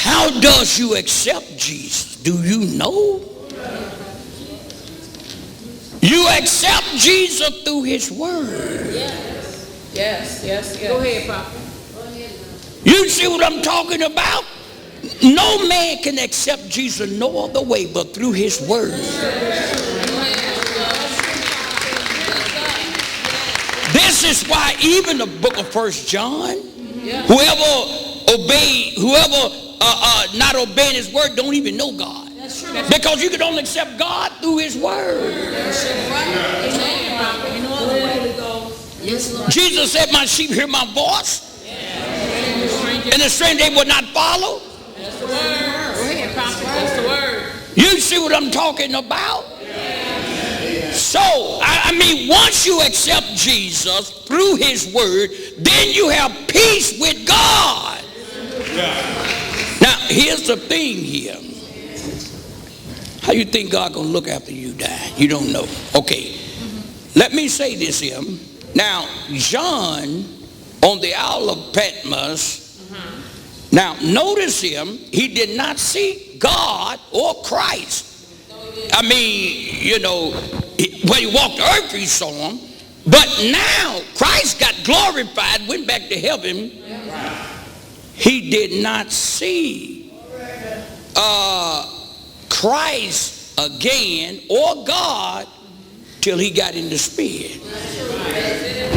How does you accept Jesus? Do you know? You accept Jesus through his word. Yes. Go ahead, Prophet. You see what I'm talking about? No man can accept Jesus no other way but through his word. This is why even the book of 1 John, whoever not obeying his word don't even know God. Because you can only accept God through his word. Jesus said, my sheep hear my voice, and the stranger they will not follow. That's the word. Go ahead, Prophet. That's the word. You see what I'm talking about? So, I mean, once you accept Jesus through his word, then you have peace with God. Now, here's the thing here. How you think God gonna look after you die? You don't know. Okay, let me say this here. Now, John on the Isle of Patmos, now notice him, he did not see God or Christ. I mean, you know, when he walked the earth, he saw him. But now, Christ got glorified, went back to heaven. He did not see Christ again or God till he got in the spirit.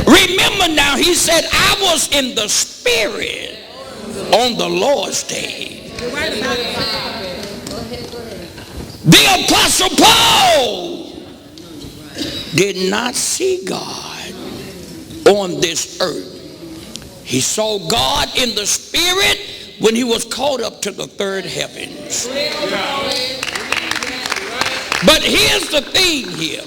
Remember now, he said, I was in the spirit on the Lord's day. The Apostle Paul did not see God on this earth. He saw God in the spirit when he was caught up to the third heavens. But here's the thing here.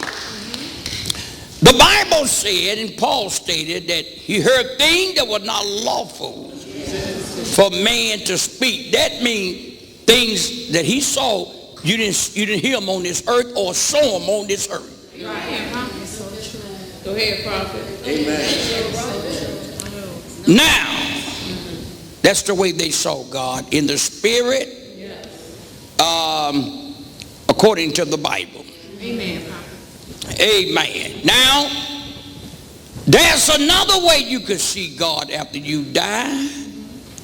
The Bible said, and Paul stated, that he heard things that were not lawful for man to speak. That means things that he saw, you didn't hear them on this earth or saw them on this earth. Go ahead, Prophet. Amen. Now, that's the way they saw God, in the spirit, according to the Bible. Amen. Amen. Now, there's another way you could see God after you die,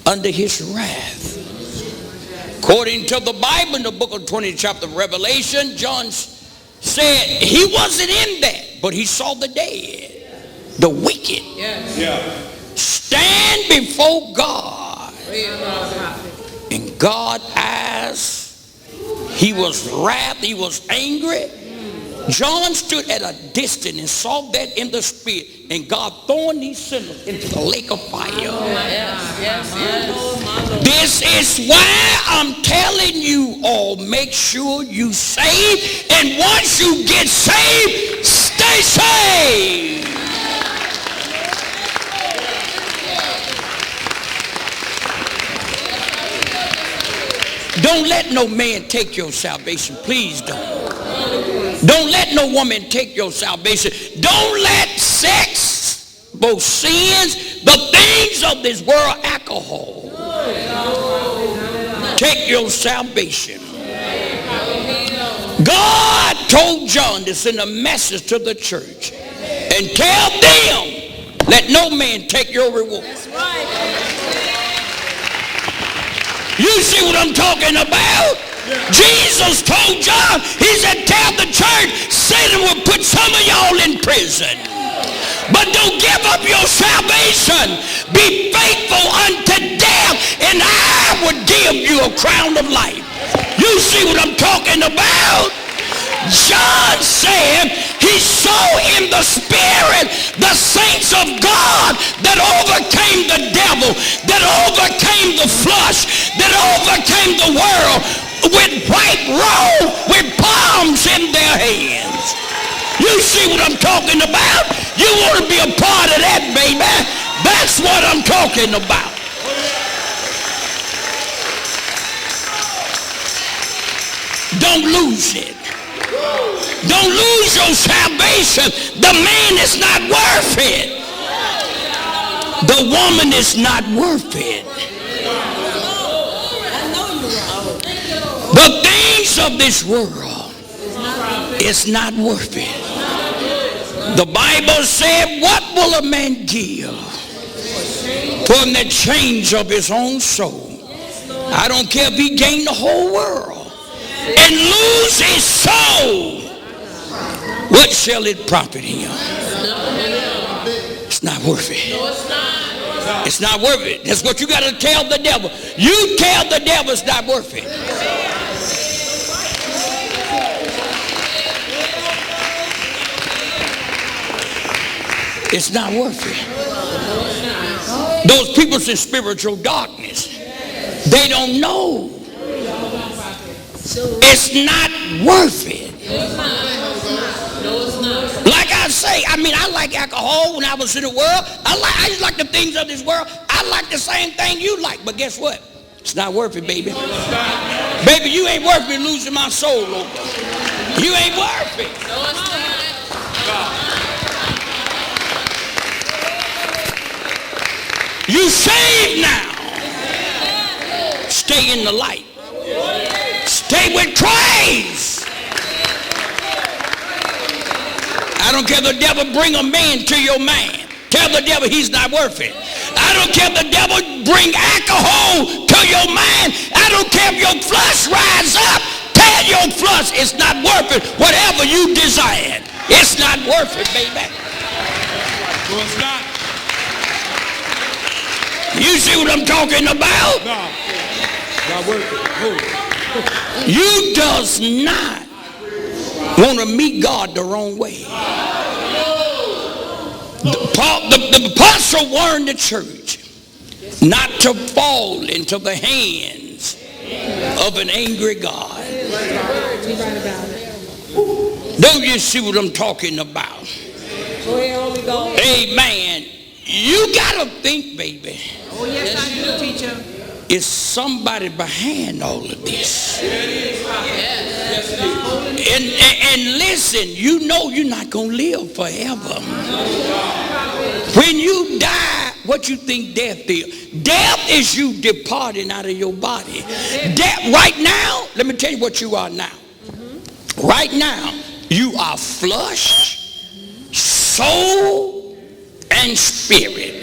under his wrath. According to the Bible, in the book of 20th chapter of Revelation, John said he wasn't in that, but he saw the dead, the wicked, stand before God. In God's eyes, he was wrath, he was angry. John stood at a distance and saw that in the spirit, and God throwing these sinners into the lake of fire. This is why I'm telling you all, make sure you save, and once you get saved, stay saved. Don't let no man take your salvation. Please don't. Don't let no woman take your salvation. Don't let sex, both sins, the things of this world, alcohol, take your salvation. God told John to send a message to the church and tell them, let no man take your reward. You see what I'm talking about? Jesus told John, he said, tell the church, Satan will put some of y'all in prison. But don't give up your salvation. Be faithful unto death, and I would give give you a crown of life. You see what I'm talking about? John said he saw in the spirit the saints of God that overcame the devil, that overcame the flesh, that overcame the world with white robe, with palms in their hands. You see what I'm talking about? You want to be a part of that, baby? That's what I'm talking about. Don't lose it. Don't lose your salvation. The man is not worth it. The woman is not worth it. The things of this world is not worth it. The Bible said, what will a man give for the change of his own soul? I don't care if he gained the whole world and lose his soul. What shall it profit him? It's not worth it. It's not worth it. That's what you got to tell the devil. You tell the devil it's not worth it. It's not worth it. Those people in spiritual darkness, they don't know. It's not worth it. Like I say, I like alcohol when I was in the world. I just like the things of this world. I like the same thing you like. But guess what? It's not worth it, baby. Baby, you ain't worth me losing my soul over. You ain't worth it. You saved now. Stay in the light. Stay with Christ. I don't care if the devil bring a man to your man. Tell the devil he's not worth it. I don't care if the devil bring alcohol to your mind. I don't care if your flesh rise up. Tell your flesh it's not worth it. Whatever you desire, it's not worth it, baby. No, it's not. You see what I'm talking about? No. Not worth it. You does not want to meet God the wrong way. The apostle warned the church not to fall into the hands of an angry God. Don't you see what I'm talking about? Amen. You got to think, baby. Oh, yes, I do, teacher. Is somebody behind all of this? And listen, you know you're not going to live forever. When you die, what you think death is? Death is you departing out of your body. Death, right now, let me tell you what you are now. Right now, you are flesh, soul, and spirit.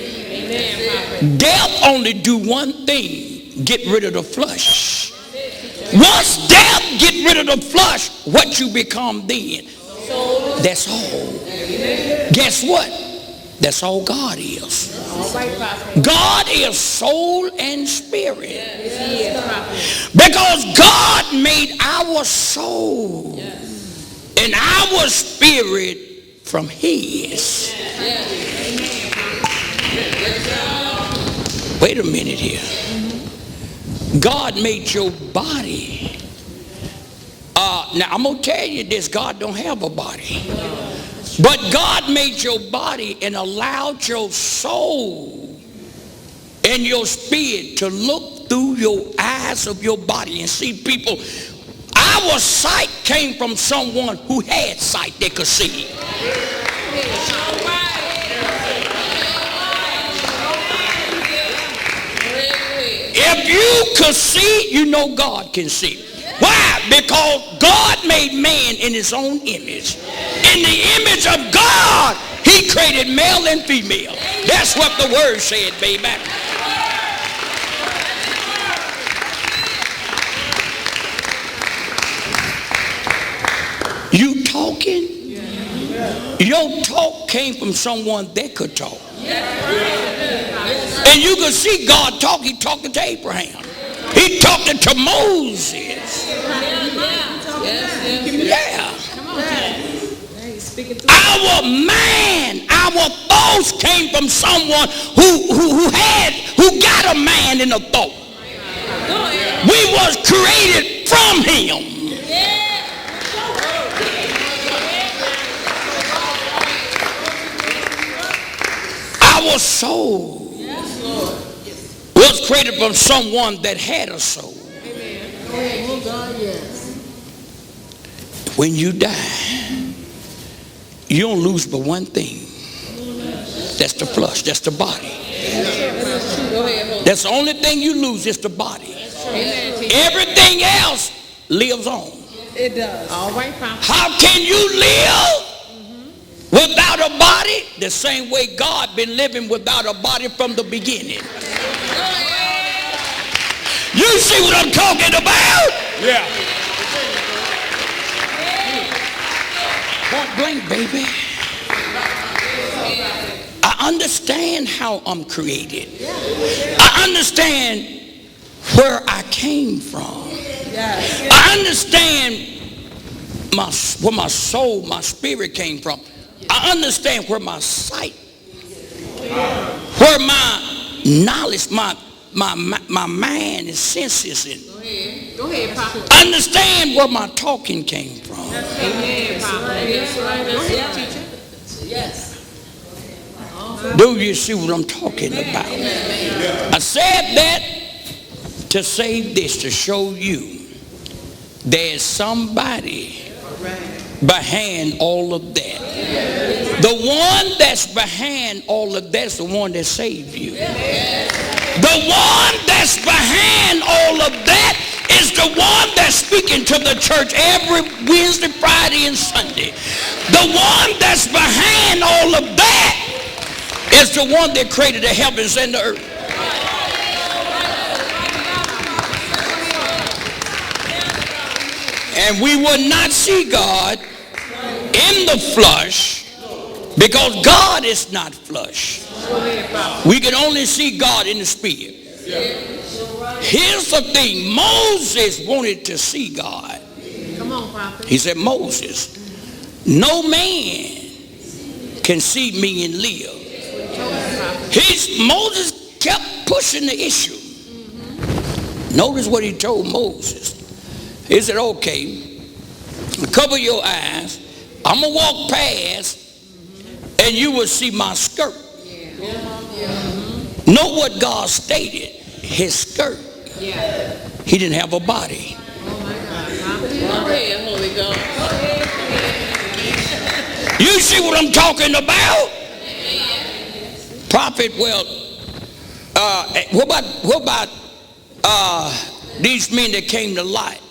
Death only do one thing, get rid of the flesh. Once death get rid of the flesh, what you become then? That's all. Guess what? That's all God is. God is soul and spirit. Because God made our soul and our spirit from his. Wait a minute here. God made your body. Now I'm going to tell you this, God don't have a body. But God made your body and allowed your soul and your spirit to look through your eyes of your body and see people. Our sight came from someone who had sight they could see. If you could see, you know God can see. Why? Because God made man in his own image. In the image of God, he created male and female. That's what the word said, baby. You talking? Your talk came from someone that could talk. And you could see God talk. He talked to Abraham. He talked it to Moses. Yeah. Our man, our thoughts came from someone who got a man in a thought. We was created from him. Our soul was created from someone that had a soul. When you die, you don't lose but one thing. That's the flesh. That's the body. That's the only thing you lose is the body. Everything else lives on. It does. All right, Papa. How can you live without a body? The same way God been living without a body from the beginning. You see what I'm talking about? Yeah. Point blank, baby. I understand how I'm created. I understand where I came from. I understand where my soul, my spirit came from. I understand where my sight, where my knowledge, my mind and senses in. Go ahead, Papa. Understand where my talking came from. Amen, Papa. That's right. Go ahead, teacher. Yes. Do you see what I'm talking about? I said that to say this, to show you there's somebody behind all of that. The one that's behind all of that's the one that saved you. The one that's behind all of that is the one that's speaking to the church every Wednesday, Friday, and Sunday. The one that's behind all of that is the one that created the heavens and the earth. And we will not see God in the flesh because God is not flesh. We can only see God in the spirit. Here's the thing. Moses wanted to see God. Come on, Papa. He said, Moses, no man can see me and live. Moses kept pushing the issue. Notice what he told Moses. He said, okay, cover your eyes. I'm going to walk past and you will see my skirt. Know what God stated. His skirt. He didn't have a body. You see what I'm talking about? Prophet, well, what about these men that came to light?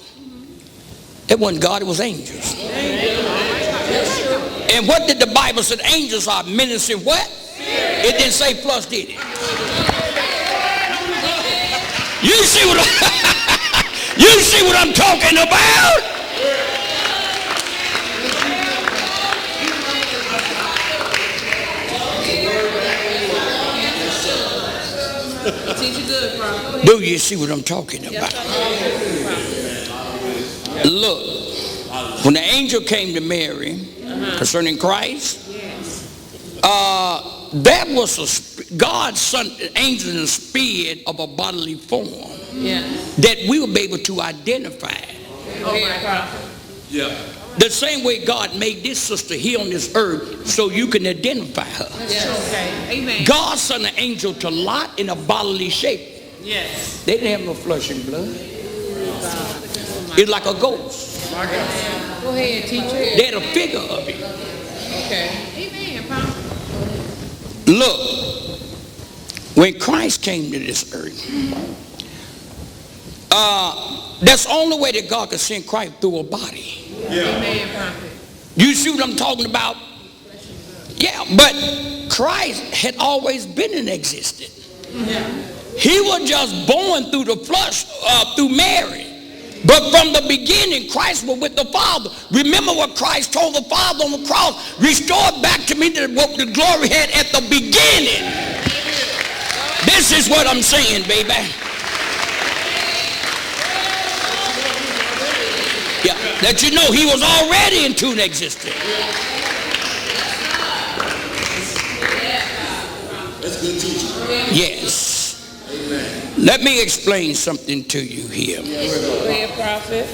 It wasn't God, it was angels. And what did the Bible say? Angels are ministering what? It didn't say plus, did it? You see what you see what I'm talking about? Do you see what I'm talking about? Look, when the angel came to Mary concerning Christ, that was God's son, angel in the spirit of a bodily form that we will be able to identify. The same way God made this sister here on this earth so you can identify her. Amen. God sent an angel to Lot in a bodily shape. They didn't have no flesh and blood. It's like a ghost. Go ahead, teacher. They had a figure of it. Amen, Papa. Look, when Christ came to this earth, that's the only way that God could send Christ through a body. Amen, Papa. You see what I'm talking about? Yeah, but Christ had always been in existence. He was just born through the flesh, through Mary. But from the beginning, Christ was with the Father. Remember what Christ told the Father on the cross. Restore back to me what the glory had at the beginning. This is what I'm saying, baby. Yeah, that you know he was already into an existence. That's good teaching. Yes. Let me explain something to you here. Go ahead, prophet.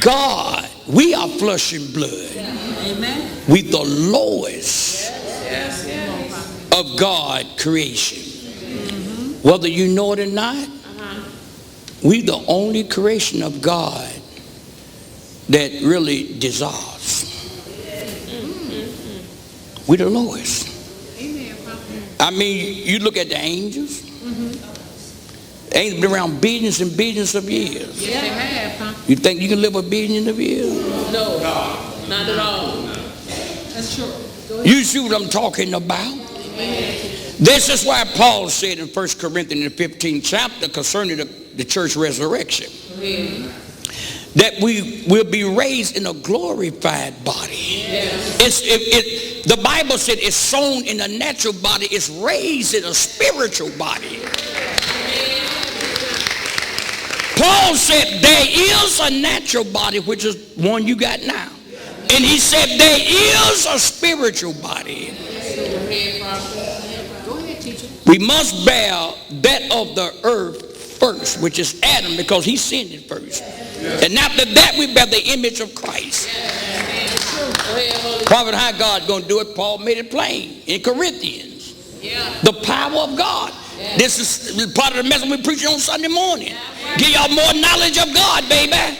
God, we are flesh and blood. Amen. We the lowest Yes, yes. of God creation. Whether you know it or not, we the only creation of God that really dissolves. We the lowest. I mean, you look at the angels. Angels been around billions and billions of years. Yes, they have, huh? You think you can live a billion of years? No, not at all. That's true. You see what I'm talking about? This is why Paul said in 1 Corinthians the 15th chapter concerning the church resurrection, that we will be raised in a glorified body. The Bible said it's sown in a natural body, it's raised in a spiritual body. Paul said there is a natural body, which is one you got now. And he said there is a spiritual body. We must bear that of the earth first, which is Adam, because he sinned it first. And after that we bear the image of Christ. Prophet, how God going to do it? Paul made it plain in Corinthians. The power of God. This is part of the message we preach on Sunday morning. Give y'all more knowledge of God, baby.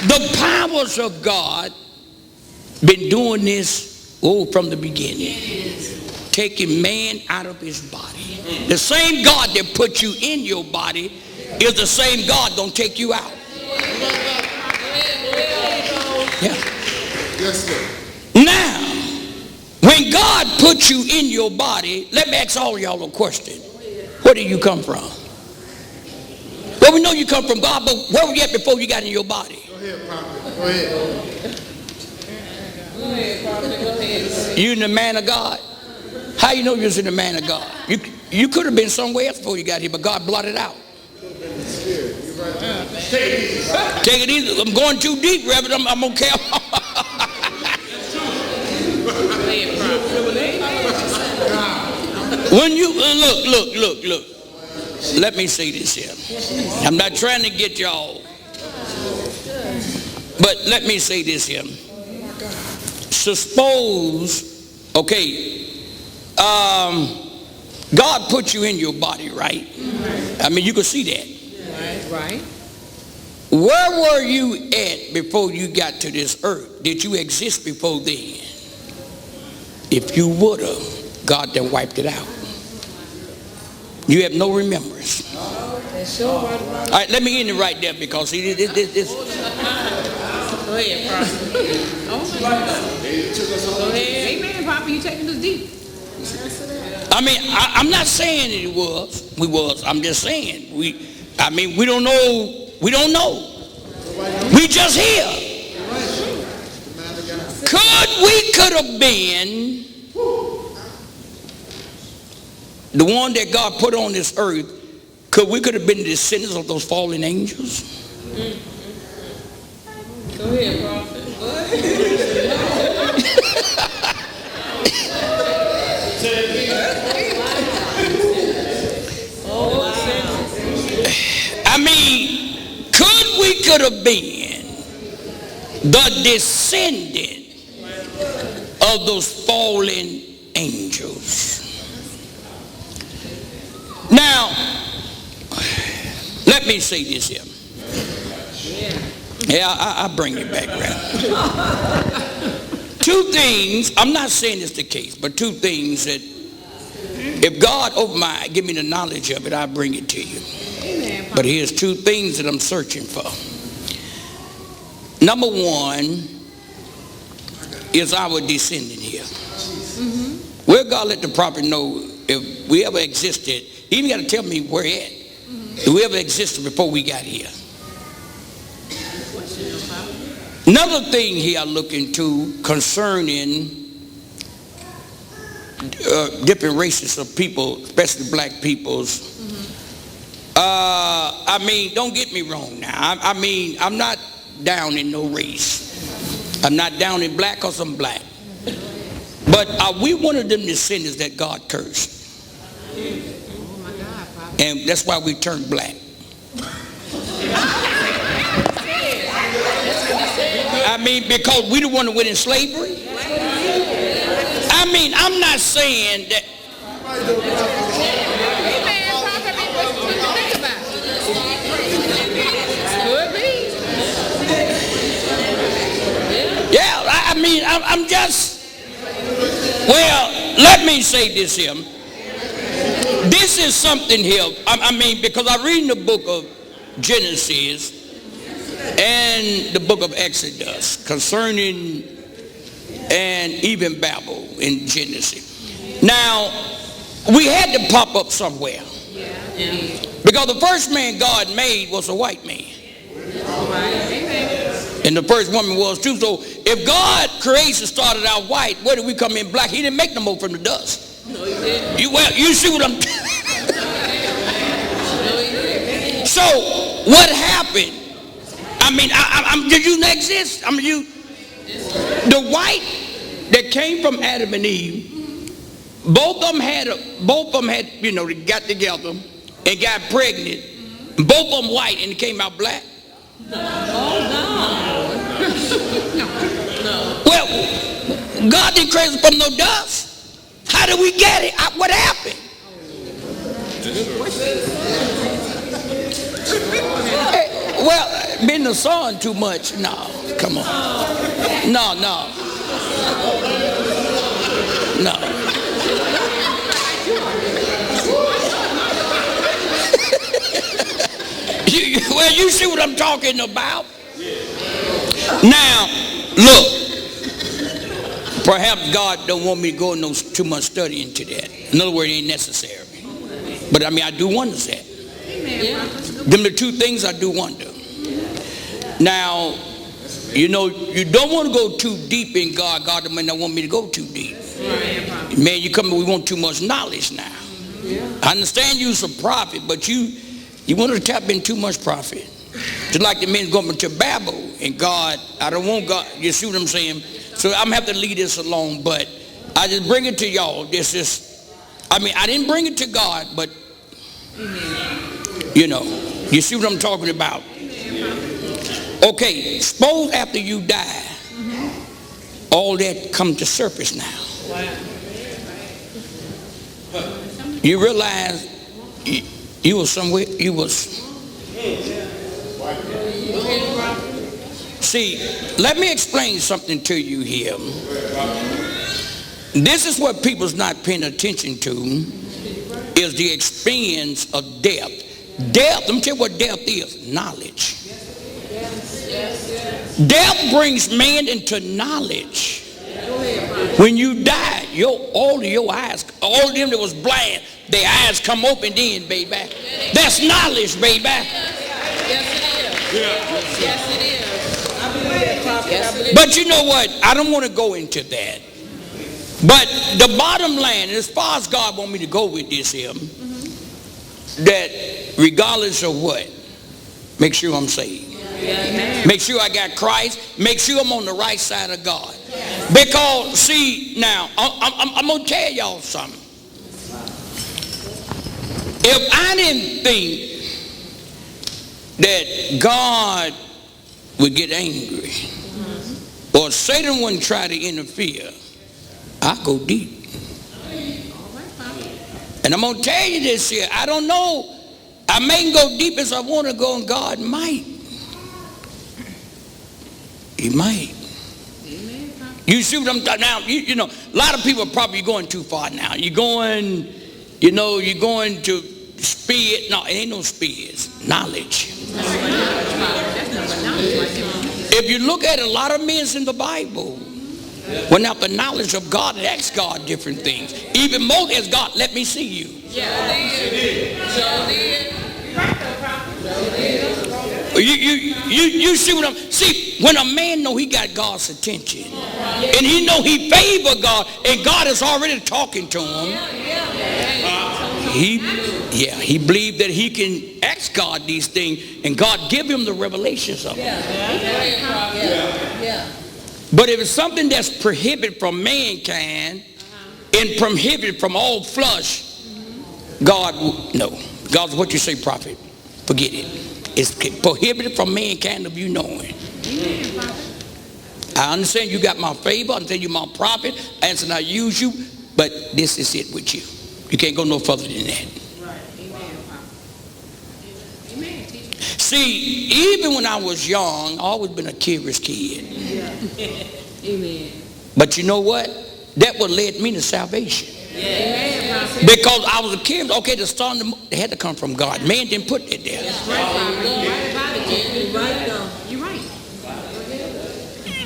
The powers of God been doing this from the beginning, taking man out of his body. The same God that put you in your body is the same God gonna take you out. Yeah. Yes, sir. Now, when God put you in your body, let me ask all y'all a question. Where did you come from? Well, we know you come from God, but where were you at before you got in your body? Go ahead, prophet. Go ahead. You in the man of God? How you know you was in the man of God? You could have been somewhere else before you got here, but God blotted out. Take it easy. I'm going too deep, Reverend. I'm okay. When you look. Let me say this here. I'm not trying to get y'all, but let me say this here. Suppose, God put you in your body, right? I mean, you can see that. Right. Where were you at before you got to this earth? Did you exist before then? If you would have, God then wiped it out. You have no remembrance. All right, let me end it right there because see, this. Go ahead, prophet. Go ahead. Amen, prophet. You taking this deep. I mean, I'm not saying we was. I'm just saying we don't know. We don't know. We just here. We could have been the one that God put on this earth. We could have been the descendants of those fallen angels. Go ahead, prophet. Go ahead. I mean, we could have been the descendant of those fallen angels. Now, let me say this here. Yeah, I bring it back around. Two things, I'm not saying it's the case, but two things that if God open my eye, give me the knowledge of it, I'll bring it to you. Amen. But here's two things that I'm searching for. Number one is our descendant here. Where God let the prophet know if we ever existed, he even got to tell me where at. If we ever existed before we got here. Another thing here I look into concerning different races of people, especially black peoples, I mean, don't get me wrong now. I mean, I'm not down in no race. I'm not down in black because I'm black. But are we one of them descendants that God cursed? And that's why we turned black. I mean, because we the one that went in slavery. I mean, I'm not saying that. Yeah, I mean, I'm just, well, let me say this here. This is something here, I mean, because I read in the book of Genesis and the book of Exodus concerning and even Babel in Genesis. Now, we had to pop up somewhere. Because the first man God made was a white man. And the first woman was too. So if God creation started out white, where did we come in black? He didn't make no more from the dust. No, he didn't. Well, you see what I'm So what happened? I mean, did you exist? I mean, the white that came from Adam and Eve, both of them had, you know, they got together and got pregnant. Both of them white and it came out black. Well, God didn't create us from no dust. How did we get it? What happened? Well, been the sun too much. No, come on. No. Well, you see what I'm talking about? Now, look. Perhaps God don't want me to go into too much study into that. In other words, it ain't necessary. But I mean, I do wonder that. Them the two things I do wonder. Now, you know, you don't want to go too deep in God. God may not want me to go too deep. Man, we want too much knowledge now. I understand you's a prophet, but you want to tap in too much prophet. Just like the men going to Babel and God, I don't want God, you see what I'm saying? So I'm going to have to leave this alone, but I just bring it to y'all. This is, I mean, I didn't bring it to God, but, you know, you see what I'm talking about? Okay, suppose after you die, all that come to surface now. You realize you was somewhere, you was. See, let me explain something to you here. This is what people's not paying attention to, is the experience of death. Death, let me tell you what death is, knowledge. Death brings man into knowledge. When you die, all of your eyes, all of them that was blind, their eyes come open then, baby. That's knowledge, baby. Yes, it is. But you know what? I don't want to go into that. But the bottom line, as far as God wants me to go with this here, that regardless of what, make sure I'm saved. Make sure I got Christ. Make sure I'm on the right side of God. Because, see, now, I'm going to tell y'all something. If I didn't think that God would get angry or Satan wouldn't try to interfere, I go deep. And I'm going to tell you this here. I don't know. I may go deep as I want to go, and God might. He might. You see what I'm talking now? You know, a lot of people are probably going too far now. You're going to speed. No, it ain't no speed. It's knowledge. If you look at a lot of men in the Bible, when after knowledge of God, they ask God different things. Even Moses, God, let me see you. You see what I'm, see, when a man know he got God's attention, and he know he favor God, and God is already talking to him, He believed that he can ask God these things, and God give him the revelations of them. But if it's something that's prohibited from mankind and prohibited from all flesh, God, no. God's what you say, prophet. Forget it. It's prohibited from mankind of you knowing. I understand you got my favor. I understand you're my prophet. I understand I use you. But this is it with you. You can't go no further than that. See, even when I was young, I always been a curious kid. Amen. But you know what? That what led me to salvation. Because I was a kid. Okay, the star they had to come from God. Man didn't put it there. You're right.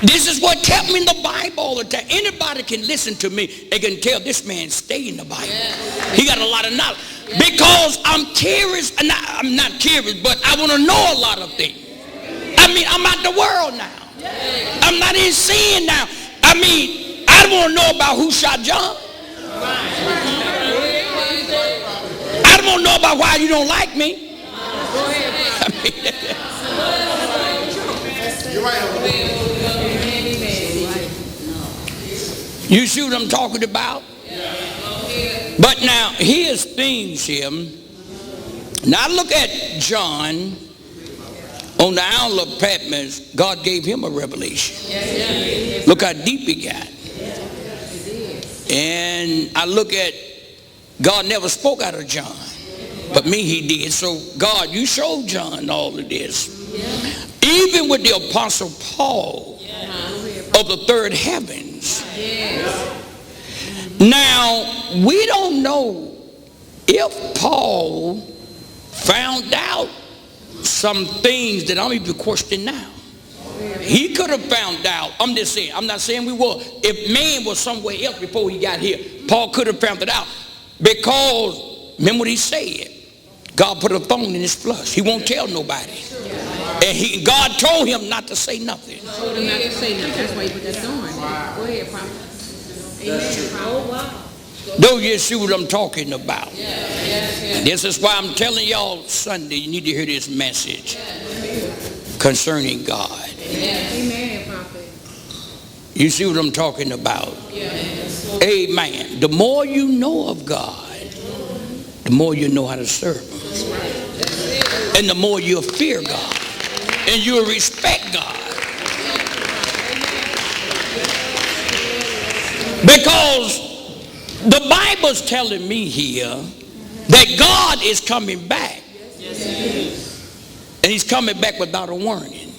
This is what kept me in the Bible all the time. Anybody can listen to me. They can tell this man stay in the Bible. He got a lot of knowledge. Because I'm curious. I'm not curious, but I want to know a lot of things. I mean, I'm out the world now. I'm not in sin now. I mean, I don't want to know about who shot John. I don't want to know about why you don't like me. You're right. You see what I'm talking about? But now, here's things here. Now, look at John on the Isle of Patmos. God gave him a revelation. Look how deep he got. And I look at God never spoke out of John, but me he did. So God, you showed John all of this. Even with the Apostle Paul of the third heavens. Now, we don't know if Paul found out some things that I'm even questioning now. He could have found out. I'm just saying, I'm not saying we will. If man was somewhere else before he got here, Paul could have found it out. Because, remember what he said, God put a thorn in his flesh. He won't tell nobody. And God told him not to say nothing. Told him not to say nothing. That's why he put that thorn. Go ahead, prophet. Amen. Oh, wow. Don't you see what I'm talking about? This is why I'm telling y'all Sunday, you need to hear this message concerning God. Amen, prophet. You see what I'm talking about? Amen. The more you know of God, the more you know how to serve him. And the more you'll fear God. And you'll respect God. Because the Bible's telling me here that God is coming back. And he's coming back without a warning.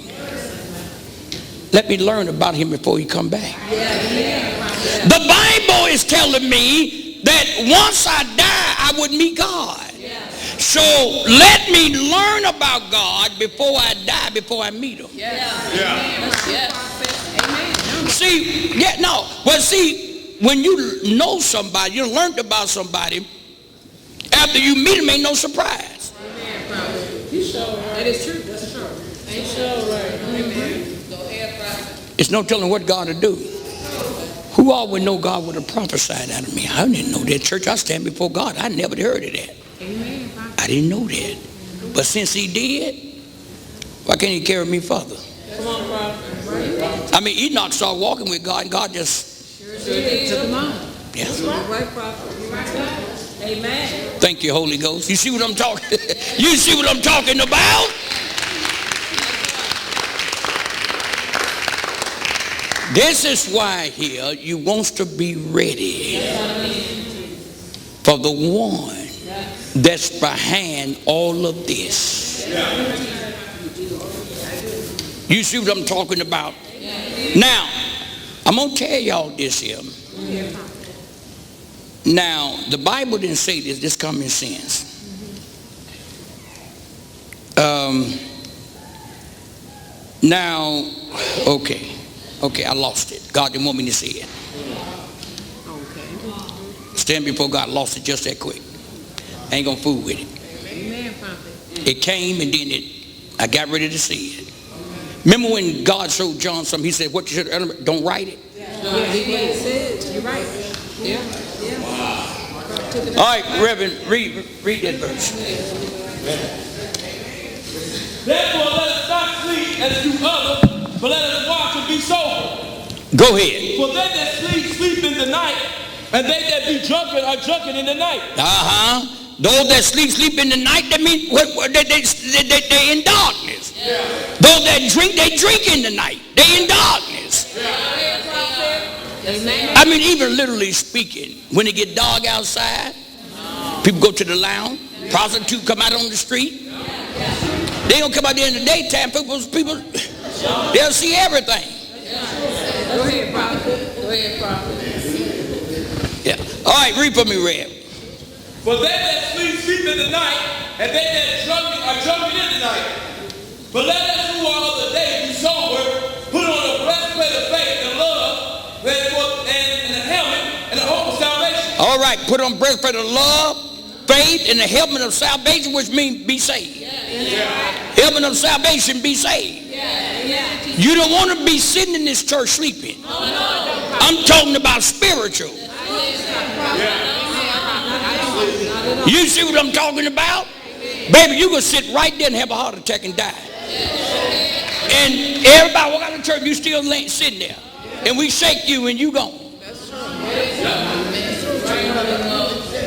Let me learn about him before he come back. The Bible is telling me that once I die, I would meet God. So let me learn about God before I die, before I meet him. See, see, when you know somebody, you learned about somebody, after you meet him, ain't no surprise. That is true. That's true. Ain't so right. Amen. It's no telling what God will do. Who all would know God would have prophesied out of me? I didn't know that. Church, I stand before God. I never heard of that. Amen. I didn't know that. But since he did, why can't he carry me further? Come on, prophet. I mean, Enoch started walking with God, and God just took him on. Yeah. Right, prophet. Amen. Thank you, Holy Ghost. You see what I'm talking? You see what I'm talking about? This is why here you want to be ready for the one that's behind all of this. You see what I'm talking about? Now, I'm going to tell y'all this here. Now, the Bible didn't say this. This common sense. Now, okay, I lost it. God didn't want me to say it. Stand before God, lost it just that quick. I ain't gonna fool with it. Amen, prophet. It came and then I got ready to say it. Remember when God showed John something, he said, what you should, don't write it. Yeah, he said, you're right. Yeah. All right, Reverend, read that verse. Therefore, let us not sleep as do others, but let us watch and be sober. Go ahead. For they that sleep, sleep in the night, and they that be drunken are drunken in the night. Those that sleep in the night, that means they in darkness. Yeah. Those that drink, they drink in the night. They in darkness. I mean, even literally speaking, when it get dark outside, people go to the lounge, prostitutes come out on the street. They don't come out there in the daytime. People, they'll see everything. Go ahead, prophet. Go ahead, prophet. Yeah. All right, read for me, Rev. For they that sleep, sleep in the night, and they that drunken are drunken in the night. But let us who are of the day be sober, put on the breastplate of faith and love, and a helmet and a hope of salvation. All right, put on breastplate of love, faith, and the helmet of salvation, which means be saved. Helmet of salvation, be saved. You don't want to be sitting in this church sleeping. I'm talking about spiritual. You see what I'm talking about? Baby, you can sit right there and have a heart attack and die. And everybody walk out of the church, you still sitting there. And we shake you and you gone.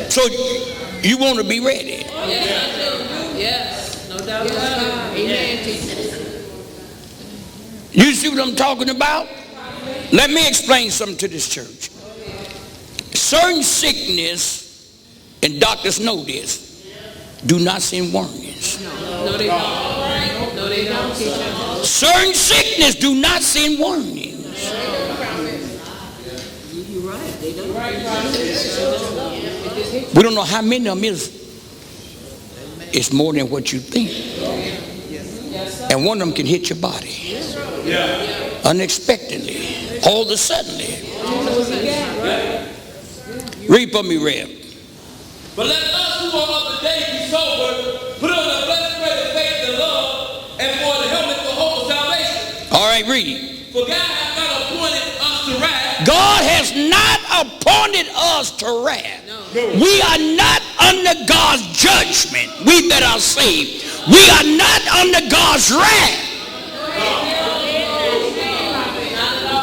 So you want to be ready. Yes, no doubt about it. Amen. You see what I'm talking about? Let me explain something to this church. Certain sickness, and doctors know this, do not send warnings. No, they don't. No, they don't. Certain sickness do not send warnings. You're right. They don't. We don't know how many of them is. It's more than what you think. And one of them can hit your body. Unexpectedly. All of a sudden. Read for me, Rev. But let us who are of the day be sober, put on the breastplate of faith and love, and for the helmet for hope of salvation. All right, read. For God hath not appointed us to wrath. God has not appointed us to wrath. We are not under God's judgment. We that are saved. We are not under God's wrath.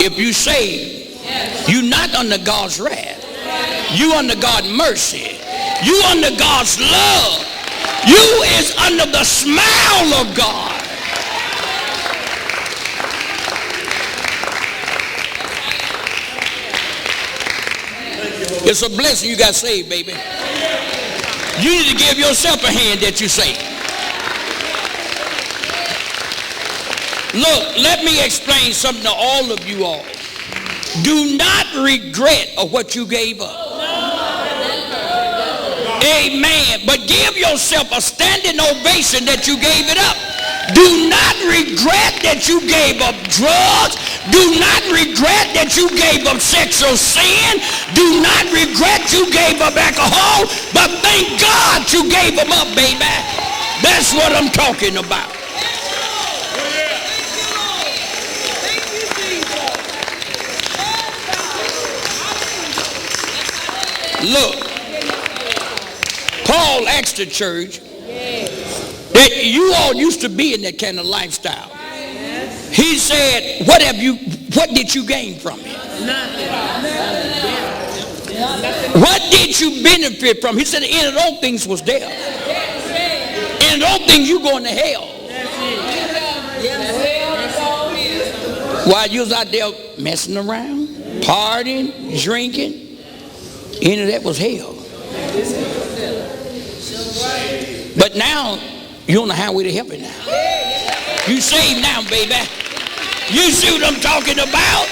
If you saved, you're not under God's wrath. You under God's mercy. You under God's love. You is under the smile of God. It's a blessing you got saved, baby. You need to give yourself a hand that you saved. Look, let me explain something to all of you all. Do not regret of what you gave up. Amen. But give yourself a standing ovation that you gave it up. Do not regret that you gave up drugs. Do not regret that you gave up sexual sin. Do not regret you gave up alcohol. But thank God you gave them up, baby. That's what I'm talking about. Look, Paul asked the church that you all used to be in that kind of lifestyle. He said, what did you gain from it? What did you benefit from? He said, the end of those things was death. And those things you going to hell. While you was out there messing around, partying, drinking, any of that was hell. But now you're on the highway to heaven now. You saved now, baby. You see what I'm talking about?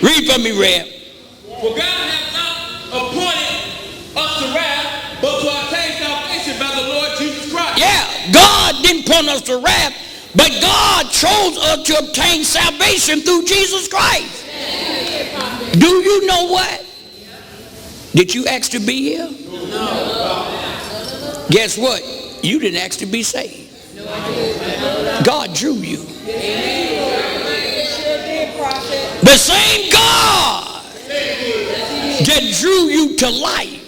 Read for me, Rev. For God hath not appointed us to wrath, but to obtain salvation by the Lord Jesus Christ. Yeah, God didn't point us to wrath, but God chose us to obtain salvation through Jesus Christ. Do you know what? Did you ask to be here? No. Guess what? You didn't ask to be saved. God drew you. The same God that drew you to life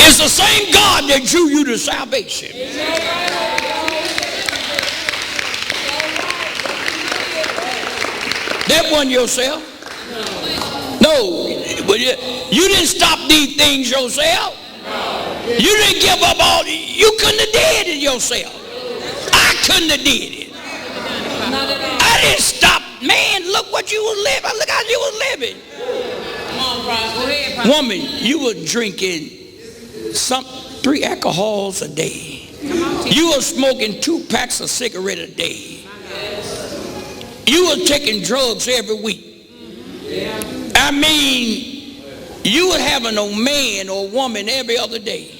is the same God that drew you to salvation. That wasn't yourself. No, you didn't stop these things yourself. You didn't give up all. You couldn't have did it yourself. I couldn't have did it. I didn't stop. Man, look what you was living. Look how you was living. Woman, you were drinking 3 alcohols a day. You were smoking 2 packs of cigarettes a day. You were taking drugs every week. I mean, you were having a man or woman every other day.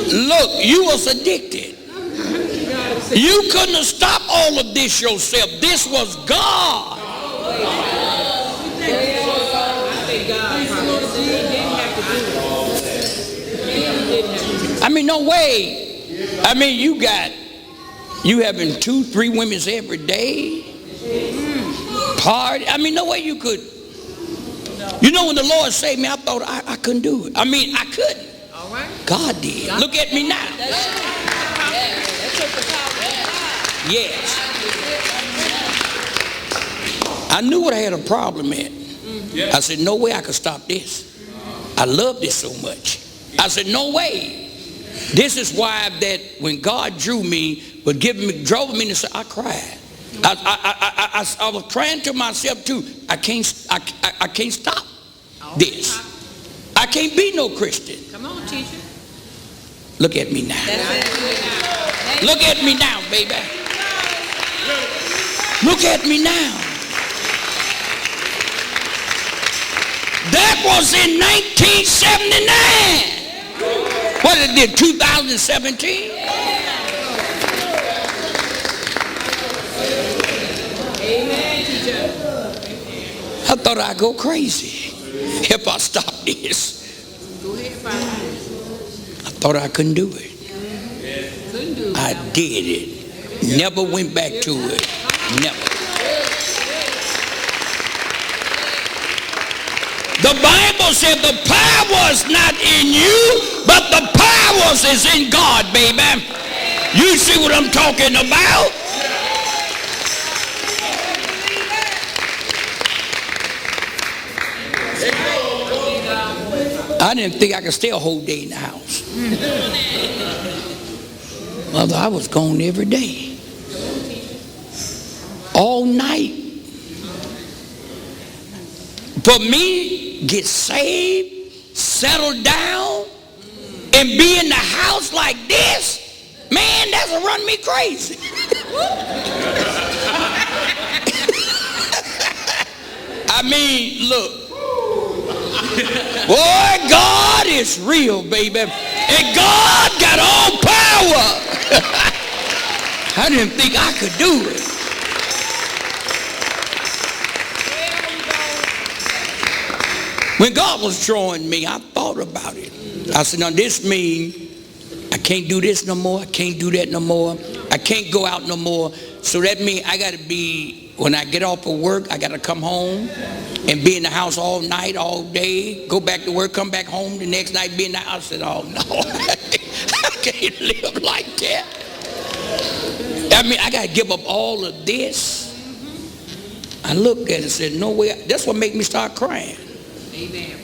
Look, you was addicted. You couldn't have stopped all of this yourself. This was God. I mean, no way. I mean, you having 2, 3 women every day. Party. I mean, no way you could. You know, when the Lord saved me, I thought I couldn't do it. I mean, I couldn't. God did. Look at me now. Yes. I knew what I had a problem at. I said, no way I could stop this. I love this so much. I said, no way. This is why that when God drew me, drove me to say, I cried. I was crying to myself too. I can't stop this. I can't be no Christian. Come on, teacher. Look at me now. Look at me now, baby. Look at me now. That was in 1979. What is it, 2017? Amen, teacher. I thought I'd go crazy if I stopped this. Go ahead, Father. I thought I couldn't do it. I did it. Never went back to it. Never. The Bible said the power is not in you, but the power is in God, baby. You see what I'm talking about? I didn't think I could stay a whole day in the house. Mother, I was gone every day. All night. For me, get saved, settle down, and be in the house like this, man, that'll run me crazy. I mean, look. Boy, God is real, baby. And God got all power. I didn't think I could do it. When God was drawing me, I thought about it. I said, now this means I can't do this no more. I can't do that no more. I can't go out no more. So that means I got to be, when I get off of work, I got to come home and be in the house all night, all day, go back to work, come back home the next night, be in the house. I said, oh no, I can't live like that. I mean, I got to give up all of this. I looked at it and said, no way. That's what made me start crying. Amen.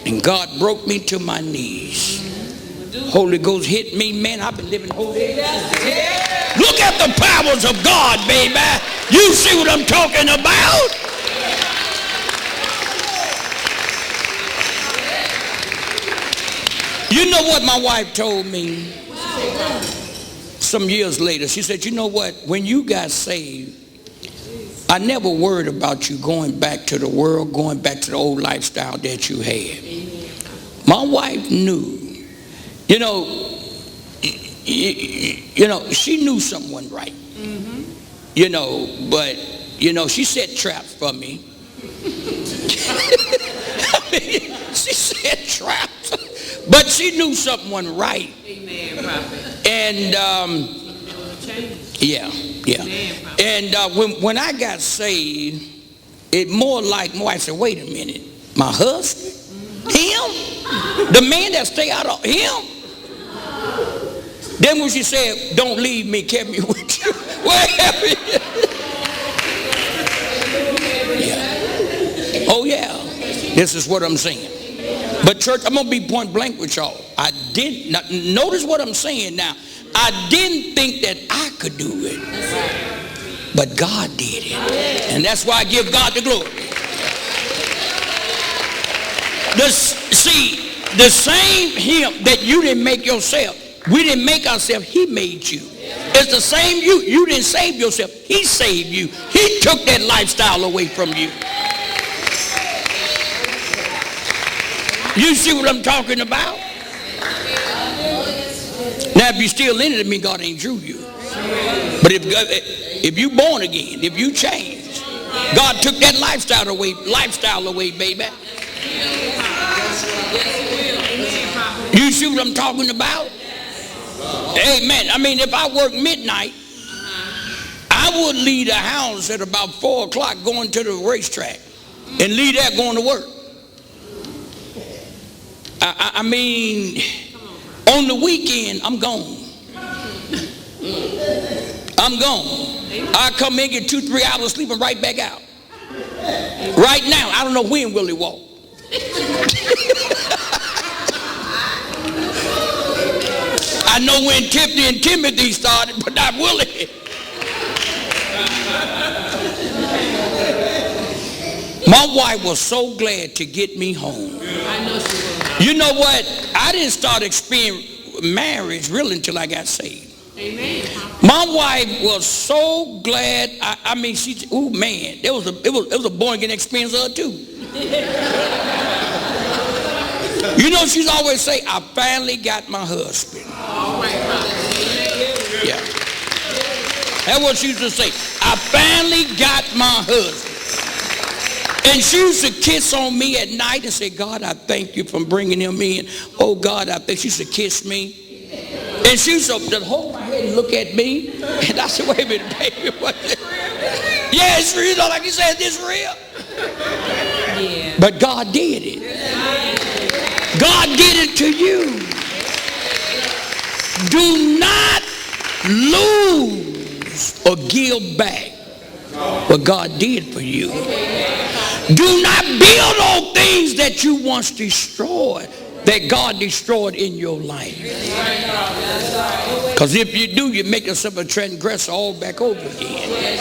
And God broke me to my knees. Holy Ghost hit me, man. I've been living holy. Look at the powers of God, baby. You see what I'm talking about? You know what my wife told me some years later? She said, you know what? When you got saved, I never worried about you going back to the world, going back to the old lifestyle that you had. My wife knew, you know, she knew something wasn't right. You know, but, you know, she set traps for me. I mean, she said traps. But she knew something wasn't right. Amen, prophet. And, yeah. And when I got saved, it more like, I said, wait a minute. My husband? Him? The man that stay out of him? Then when she said, don't leave me, carry me with you. Yeah. Oh, yeah. This is what I'm saying. But church, I'm going to be point blank with y'all. I did not, notice what I'm saying now. I didn't think that I could do it. But God did it. And that's why I give God the glory. See, the same him that you didn't make yourself, we didn't make ourselves, he made you. It's the same you. You didn't save yourself. He saved you. He took that lifestyle away from you. You see what I'm talking about? Now, if you're still in it, it means God ain't drew you. But if you born again, if you changed, God took that lifestyle away, baby. You see what I'm talking about? Amen. I mean, if I work midnight, I would leave the house at about 4 o'clock going to the racetrack and leave that going to work. I mean, on the weekend, I'm gone. I'm gone. I come in, get 2-3 hours sleep and right back out. Right now, I don't know when will he walk. I know when Tiffany and Timothy started, but not Willie. My wife was so glad to get me home. I know she was. You know what? I didn't start experiencing marriage really until I got saved. Amen. My wife was so glad. I mean, oh man, it was a born again experience of her too. You know, she's always say, I finally got my husband. All right, yeah. That's what she used to say. I finally got my husband. And she used to kiss on me at night and say, God, I thank you for bringing him in. Oh, God, I think she used to kiss me. And she used to hold my head and look at me. And I said, wait a minute, baby. What? Yeah, it's real. Like you said, it's real. Yeah. But God did it. God did it to you. Do not lose or give back what God did for you. Do not build on things that you once destroyed, that God destroyed in your life. Because if you do, you make yourself a transgressor all back over again.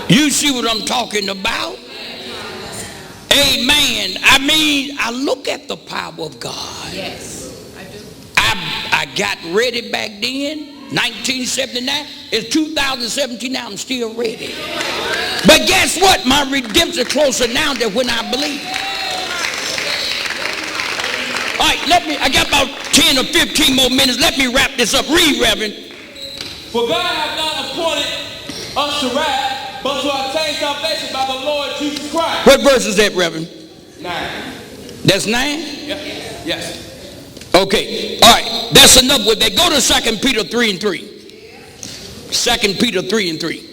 You see what I'm talking about? Amen. I mean, I look at the power of God. Yes, I do. I got ready back then, 1979. It's 2017 now, I'm still ready. But guess what? My redemption is closer now than when I believe. All right, I got about 10 or 15 more minutes. Let me wrap this up. Read, Reverend. For God hath not appointed us to wrath, but to obtain salvation by the Lord Jesus Christ. What verse is that, Reverend? 9. That's 9? Yep. Yes. Okay. All right. That's enough with that. Go to 2 Peter 3 and 3. 2 Peter 3 and 3.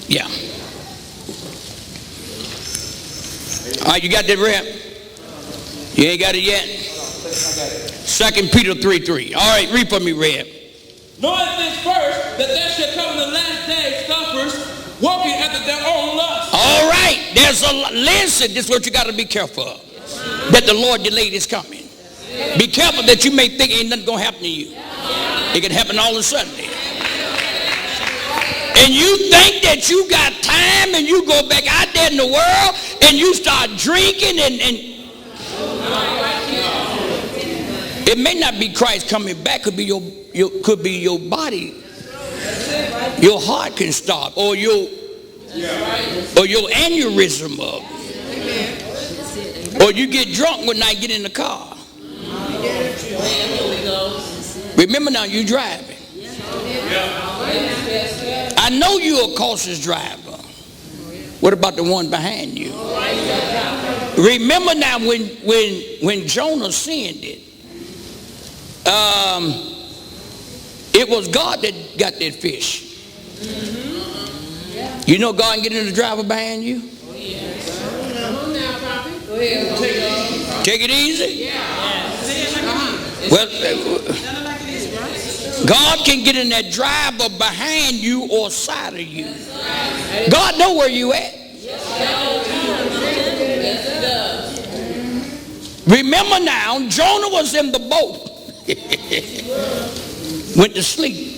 Yeah. All right, you got that, Rev? You ain't got it yet? 2 Peter 3 3. All right, read for me, Rev. Knowing this first, that there shall come in the last days scoffers, walking after their own lust. All right. Listen, this is what you got to be careful of. That the Lord delayed his coming. Be careful that you may think ain't nothing going to happen to you. It can happen all of a sudden. And you think that you got time and you go back out there in the world and you start drinking and it may not be Christ coming back. Could be your body. Your heart can stop or your aneurysm up. Or you get drunk one night, get in the car. Remember now, you driving. I I know you're a cautious driver. What about the one behind you? Remember now when Jonah sinned it was God that got that fish. You know God can get in the driver behind you? Take it easy. Well, God can get in that driver behind you or side of you. God know where you at. Remember now, Jonah was in the boat. Went to sleep.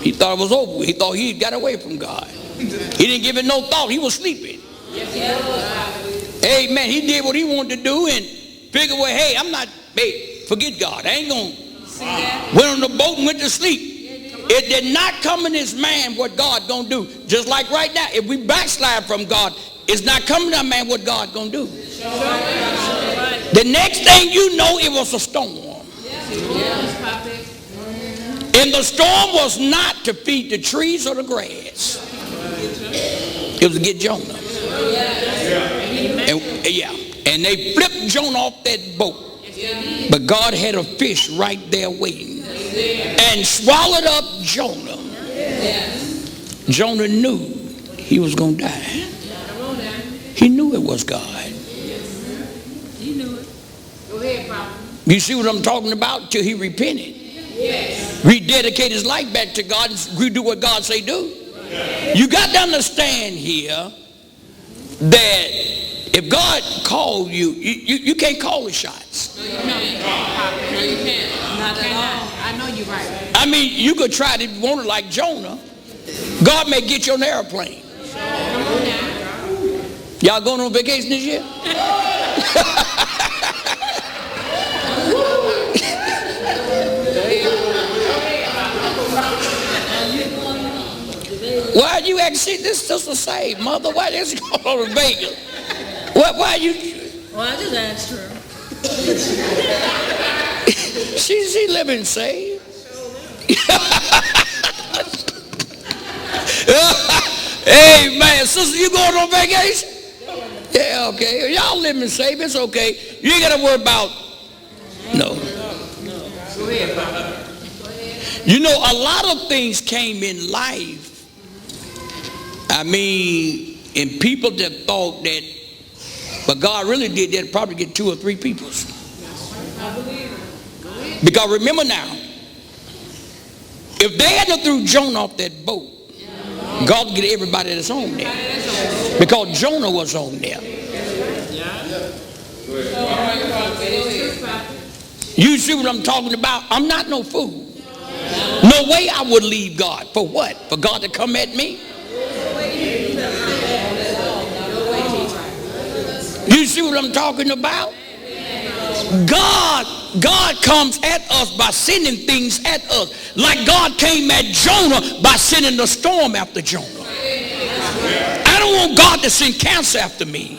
He thought it was over. He thought he got away from God. He didn't give it no thought. He was sleeping. Amen. He did what he wanted to do and figured, well, hey, forget God. I ain't going to. Went on the boat and went to sleep. It did not come in his mind what God going to do. Just like right now, if we backslide from God, it's not coming to our man what God going to do. The next thing you know, it was a storm. And the storm was not to feed the trees or the grass. It was to get Jonah. And they flipped Jonah off that boat. But God had a fish right there waiting and swallowed up Jonah. Jonah knew he was going to die. He knew it was God. He knew it. Go ahead, Papa. You see what I'm talking about? Till he repented. Yes. Rededicate his life back to God and do what God say do. You got to understand here that if God called you, you can't call the shots. No, you can't. Not at all. I know you're right. I mean, you could try to want it like Jonah. God may get you on an airplane. Y'all going on vacation this year? Why you acting? This sister saved, mother. Why is she going to Vegas? Why you? Well, I just asked her. She living saved. Hey man, sister, you going on vacation? Yeah, okay. Y'all living saved. It's okay. You ain't got to worry about. No. Go ahead, Papa. You know, a lot of things came in life. I mean, and people that thought that, but God really did that, probably get 2 or 3 people. Because remember now, if they had to throw Jonah off that boat, God would get everybody that's on there. Because Jonah was on there. You see what I'm talking about? I'm not no fool. No way I would leave God. For what? For God to come at me? You see what I'm talking about? God comes at us by sending things at us. Like God came at Jonah by sending the storm after Jonah. I don't want God to send cancer after me.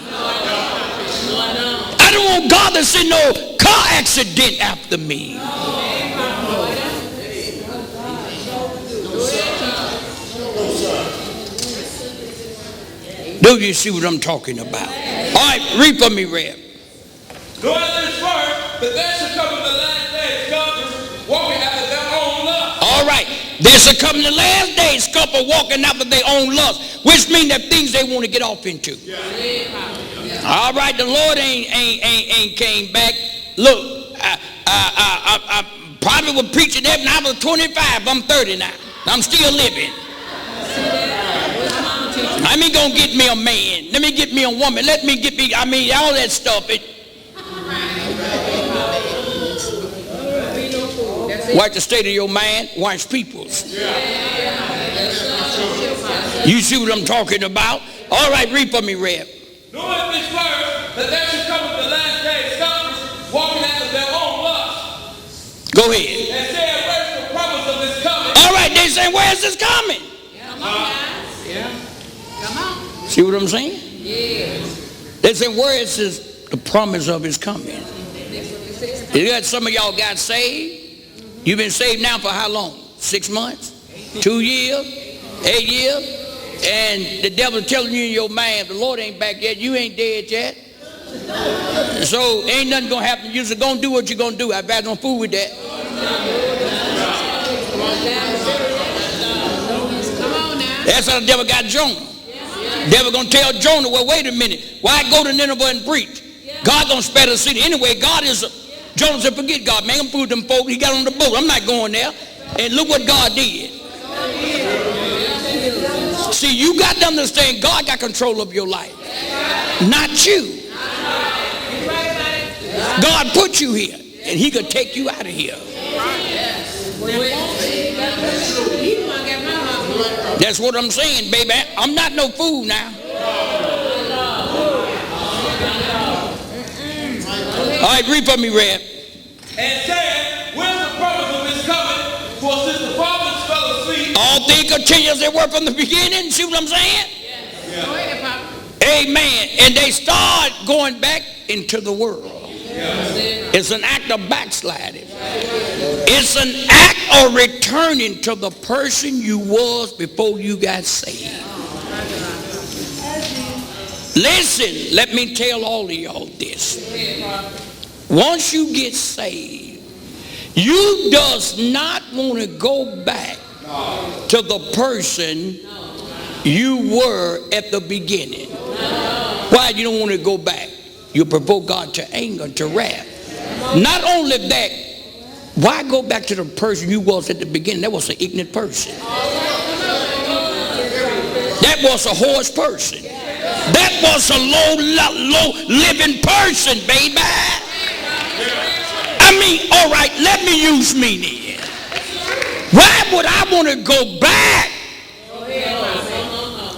I don't want God to send no car accident after me. Do you see what I'm talking about? All right, read for me, Rev. Knowing this first, that there shall come in the last days scoffers walking after their own lust. All right, there shall come in the last days scoffers walking after their own lust, which means that things they want to get off into. Yeah. All right, the Lord ain't came back. Look, I probably was preaching that when I was 25. I'm 30 now. I'm still living. Let me go get me a man. Let me get me a woman. Let me get me, all that stuff. Watch the state of your mind. Watch people's. You see what I'm talking about? All right, read for me, Reb. Knowing this first, that there shall come in the last days scoffers walking after their own lust. Go ahead. And saying, where's the promise of this coming? All right, they saying, where's this coming? Come on, guys. Yeah. Come on. See what I'm saying? Yes. They say, where is the promise of his coming? You got some of y'all got saved. You've been saved now for how long? 6 months? 2 years? 8 years. And the devil telling you in your mind, the Lord ain't back yet, you ain't dead yet. So ain't nothing gonna happen. You're just gonna do what you're gonna do. I better don't fool with that. Come on now. That's how the devil got Jonah. Devil gonna tell Jonah, well, wait a minute, why go to Nineveh and preach? God gonna spare the city anyway. Jonah said, forget God, man, I'm food them folks. He got on the boat. I'm not going there. And look what God did. See, you got to understand, God got control of your life, not you. God put you here, and he could take you out of here. That's what I'm saying, baby. I'm not no fool now. All right, read for me, Rev. And said, where's the purpose of his coming? For since the fathers fell asleep. All things continue as they were from the beginning. See what I'm saying? Amen. And they start going back into the world. It's an act of backsliding. It's an act of returning to the person you was before you got saved. Listen, let me tell all of y'all this. Once you get saved, you does not want to go back to the person you were at the beginning. Why you don't want to go back? You provoke God to anger, to wrath. Not only that, why go back to the person you was at the beginning? That was an ignorant person. That was a horse person. That was a low living person, baby. I mean, all right, let me use me then. Why would I want to go back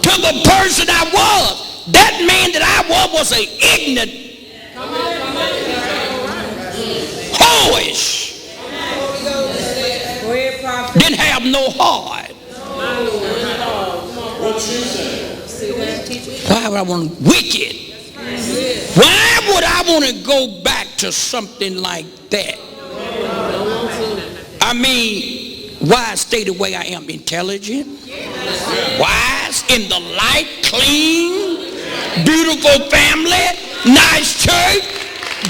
to the person I was? That man that I was an ignorant, whorish, didn't have no heart. Why would I want to wicked? Why would I want to go back to something like that? I mean, why stay the way I am? Intelligent, wise, in the light, clean, beautiful family, nice church,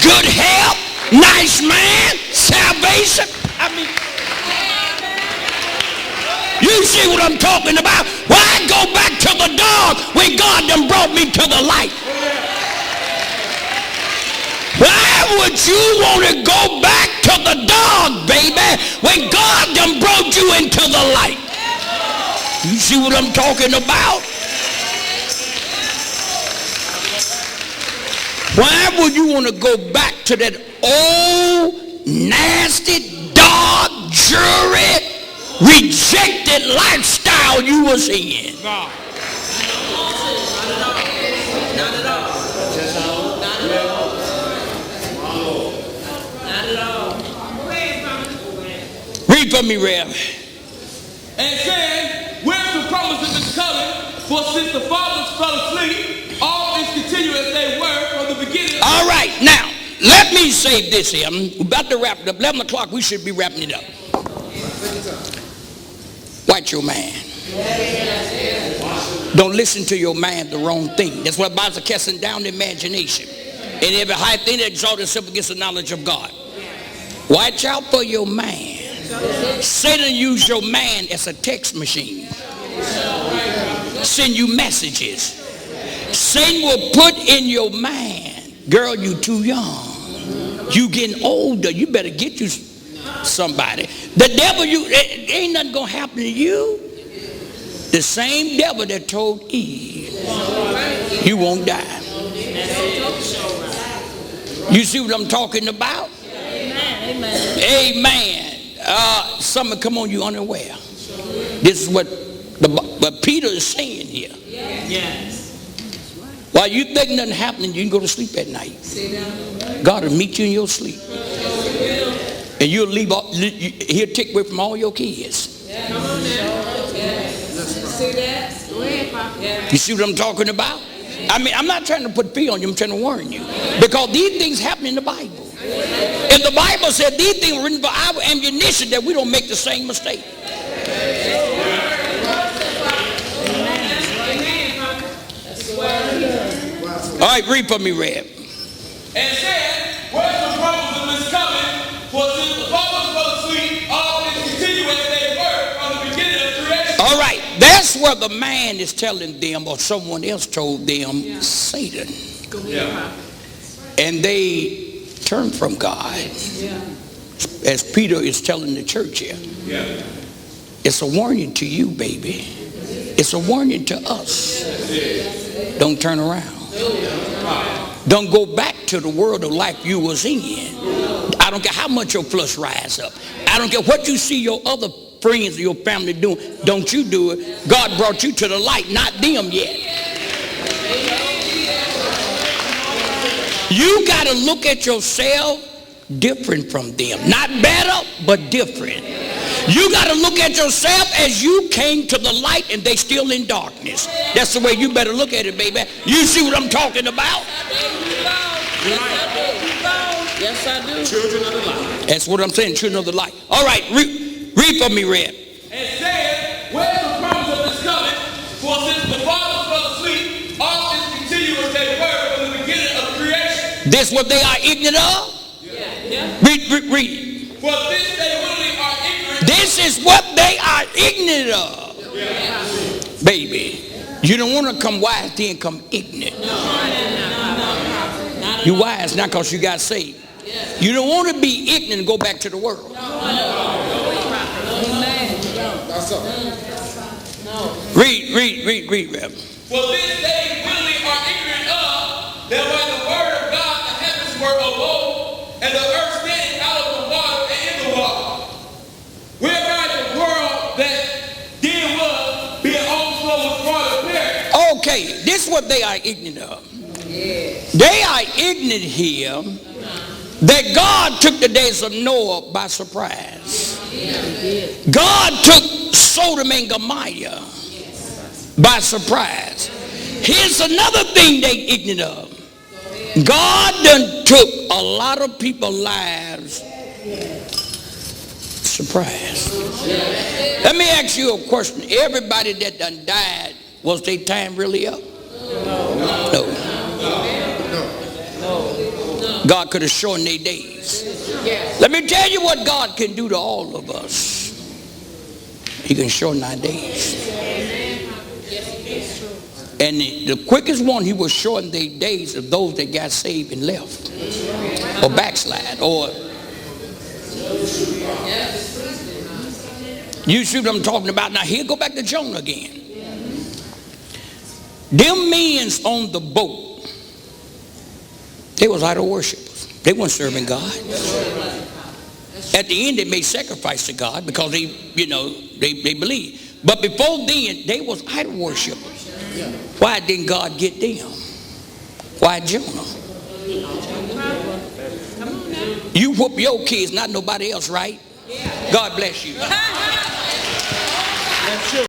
good health, nice man, salvation. I mean, you see what I'm talking about? Why go back to the dark when God done brought me to the light? Why would you want to go back to the dark, baby, when God done brought you into the light? You see what I'm talking about? Why would you want to go back to that old, nasty, dark, jury, rejected lifestyle you was in? Not at all. Read for me, Rev. And saying, where's the promise of his coming? For since the fathers fell asleep, all is continued as they were from the beginning. All right, now, let me say this here. We're about to wrap it up. 11 o'clock, we should be wrapping it up. Watch your man. Don't listen to your man the wrong thing. That's what the Bible is casting down the imagination. And every high thing that exalts itself against the knowledge of God. Watch out for your man. Satan use your man as a text machine. Send you messages. Satan will put in your man, girl, you too young. You getting older. You better get you somebody. The devil, ain't nothing gonna happen to you. The same devil that told Eve, you won't die. You see what I'm talking about? Amen. Amen. Something come on you unaware. This is what Peter is saying here. Yes. While you think nothing happening, you can go to sleep at night. God will meet you in your sleep. And you'll leave, he'll take away from all your kids. Come on now. See that? Go ahead, Papa. You see what I'm talking about? I mean, I'm not trying to put fear on you. I'm trying to warn you. Because these things happen in the Bible. And the Bible said these things were written for our ammunition that we don't make the same mistake. right, read for me, Reb. And said, where's the promise of this coming? For since the fathers fell asleep, all things continue as they were from the beginning of creation. All right, that's where the man is telling them, or someone else told them, Satan. Yeah. And they turned from God. As Peter is telling the church here. Yeah. It's a warning to you, baby. It's a warning to us. Don't turn around. Don't go back to the world of life you was in. I don't care how much your flush rise up. I don't care what you see your other friends or your family doing. Don't you do it. God brought you to the light, not them yet. You got to look at yourself different from them. Not better, but different. You got to look at yourself as you came to the light and they still in darkness. That's the way you better look at it, baby. You see what I'm talking about? Yes, I do. Children of the light. That's what I'm saying, children of the light. All right, read for me, Red. And said, where's the promise of this coming? For since the fathers fell asleep, all things continue as they were from the beginning of creation. This what they are ignorant of? Read. For this they really are ignorant. This is what they are ignorant of. Baby, you don't want to come wise, then come ignorant. You wise not because you got saved. You don't want to be ignorant and go back to the world. That's up. Read, Reverend. For this they really are ignorant of, that by the word of God the heavens were of old, and the earth standing out of the water and in the water. Whereby the world that then was, being overflow with water perished. Okay, this is what they are ignorant of. They are ignorant here that God took the days of Noah by surprise. God took Sodom and Gomorrah by surprise. Here's another thing they ignorant of. God done took a lot of people's lives surprise. Let me ask you a question. Everybody that done died, was their time really up? No. God could have shortened their days. Let me tell you what God can do to all of us. He can shorten our days. And the quickest one he will shorten their days of those that got saved and left. Or backslide. Or you see what I'm talking about? Now here, go back to Jonah again. Them men on the boat, they was idol worshipers. They weren't serving God. At the end, they made sacrifice to God because they believed. But before then, they was idol worshipers. Why didn't God get them? Why Jonah? You whoop your kids, not nobody else, right? God bless you.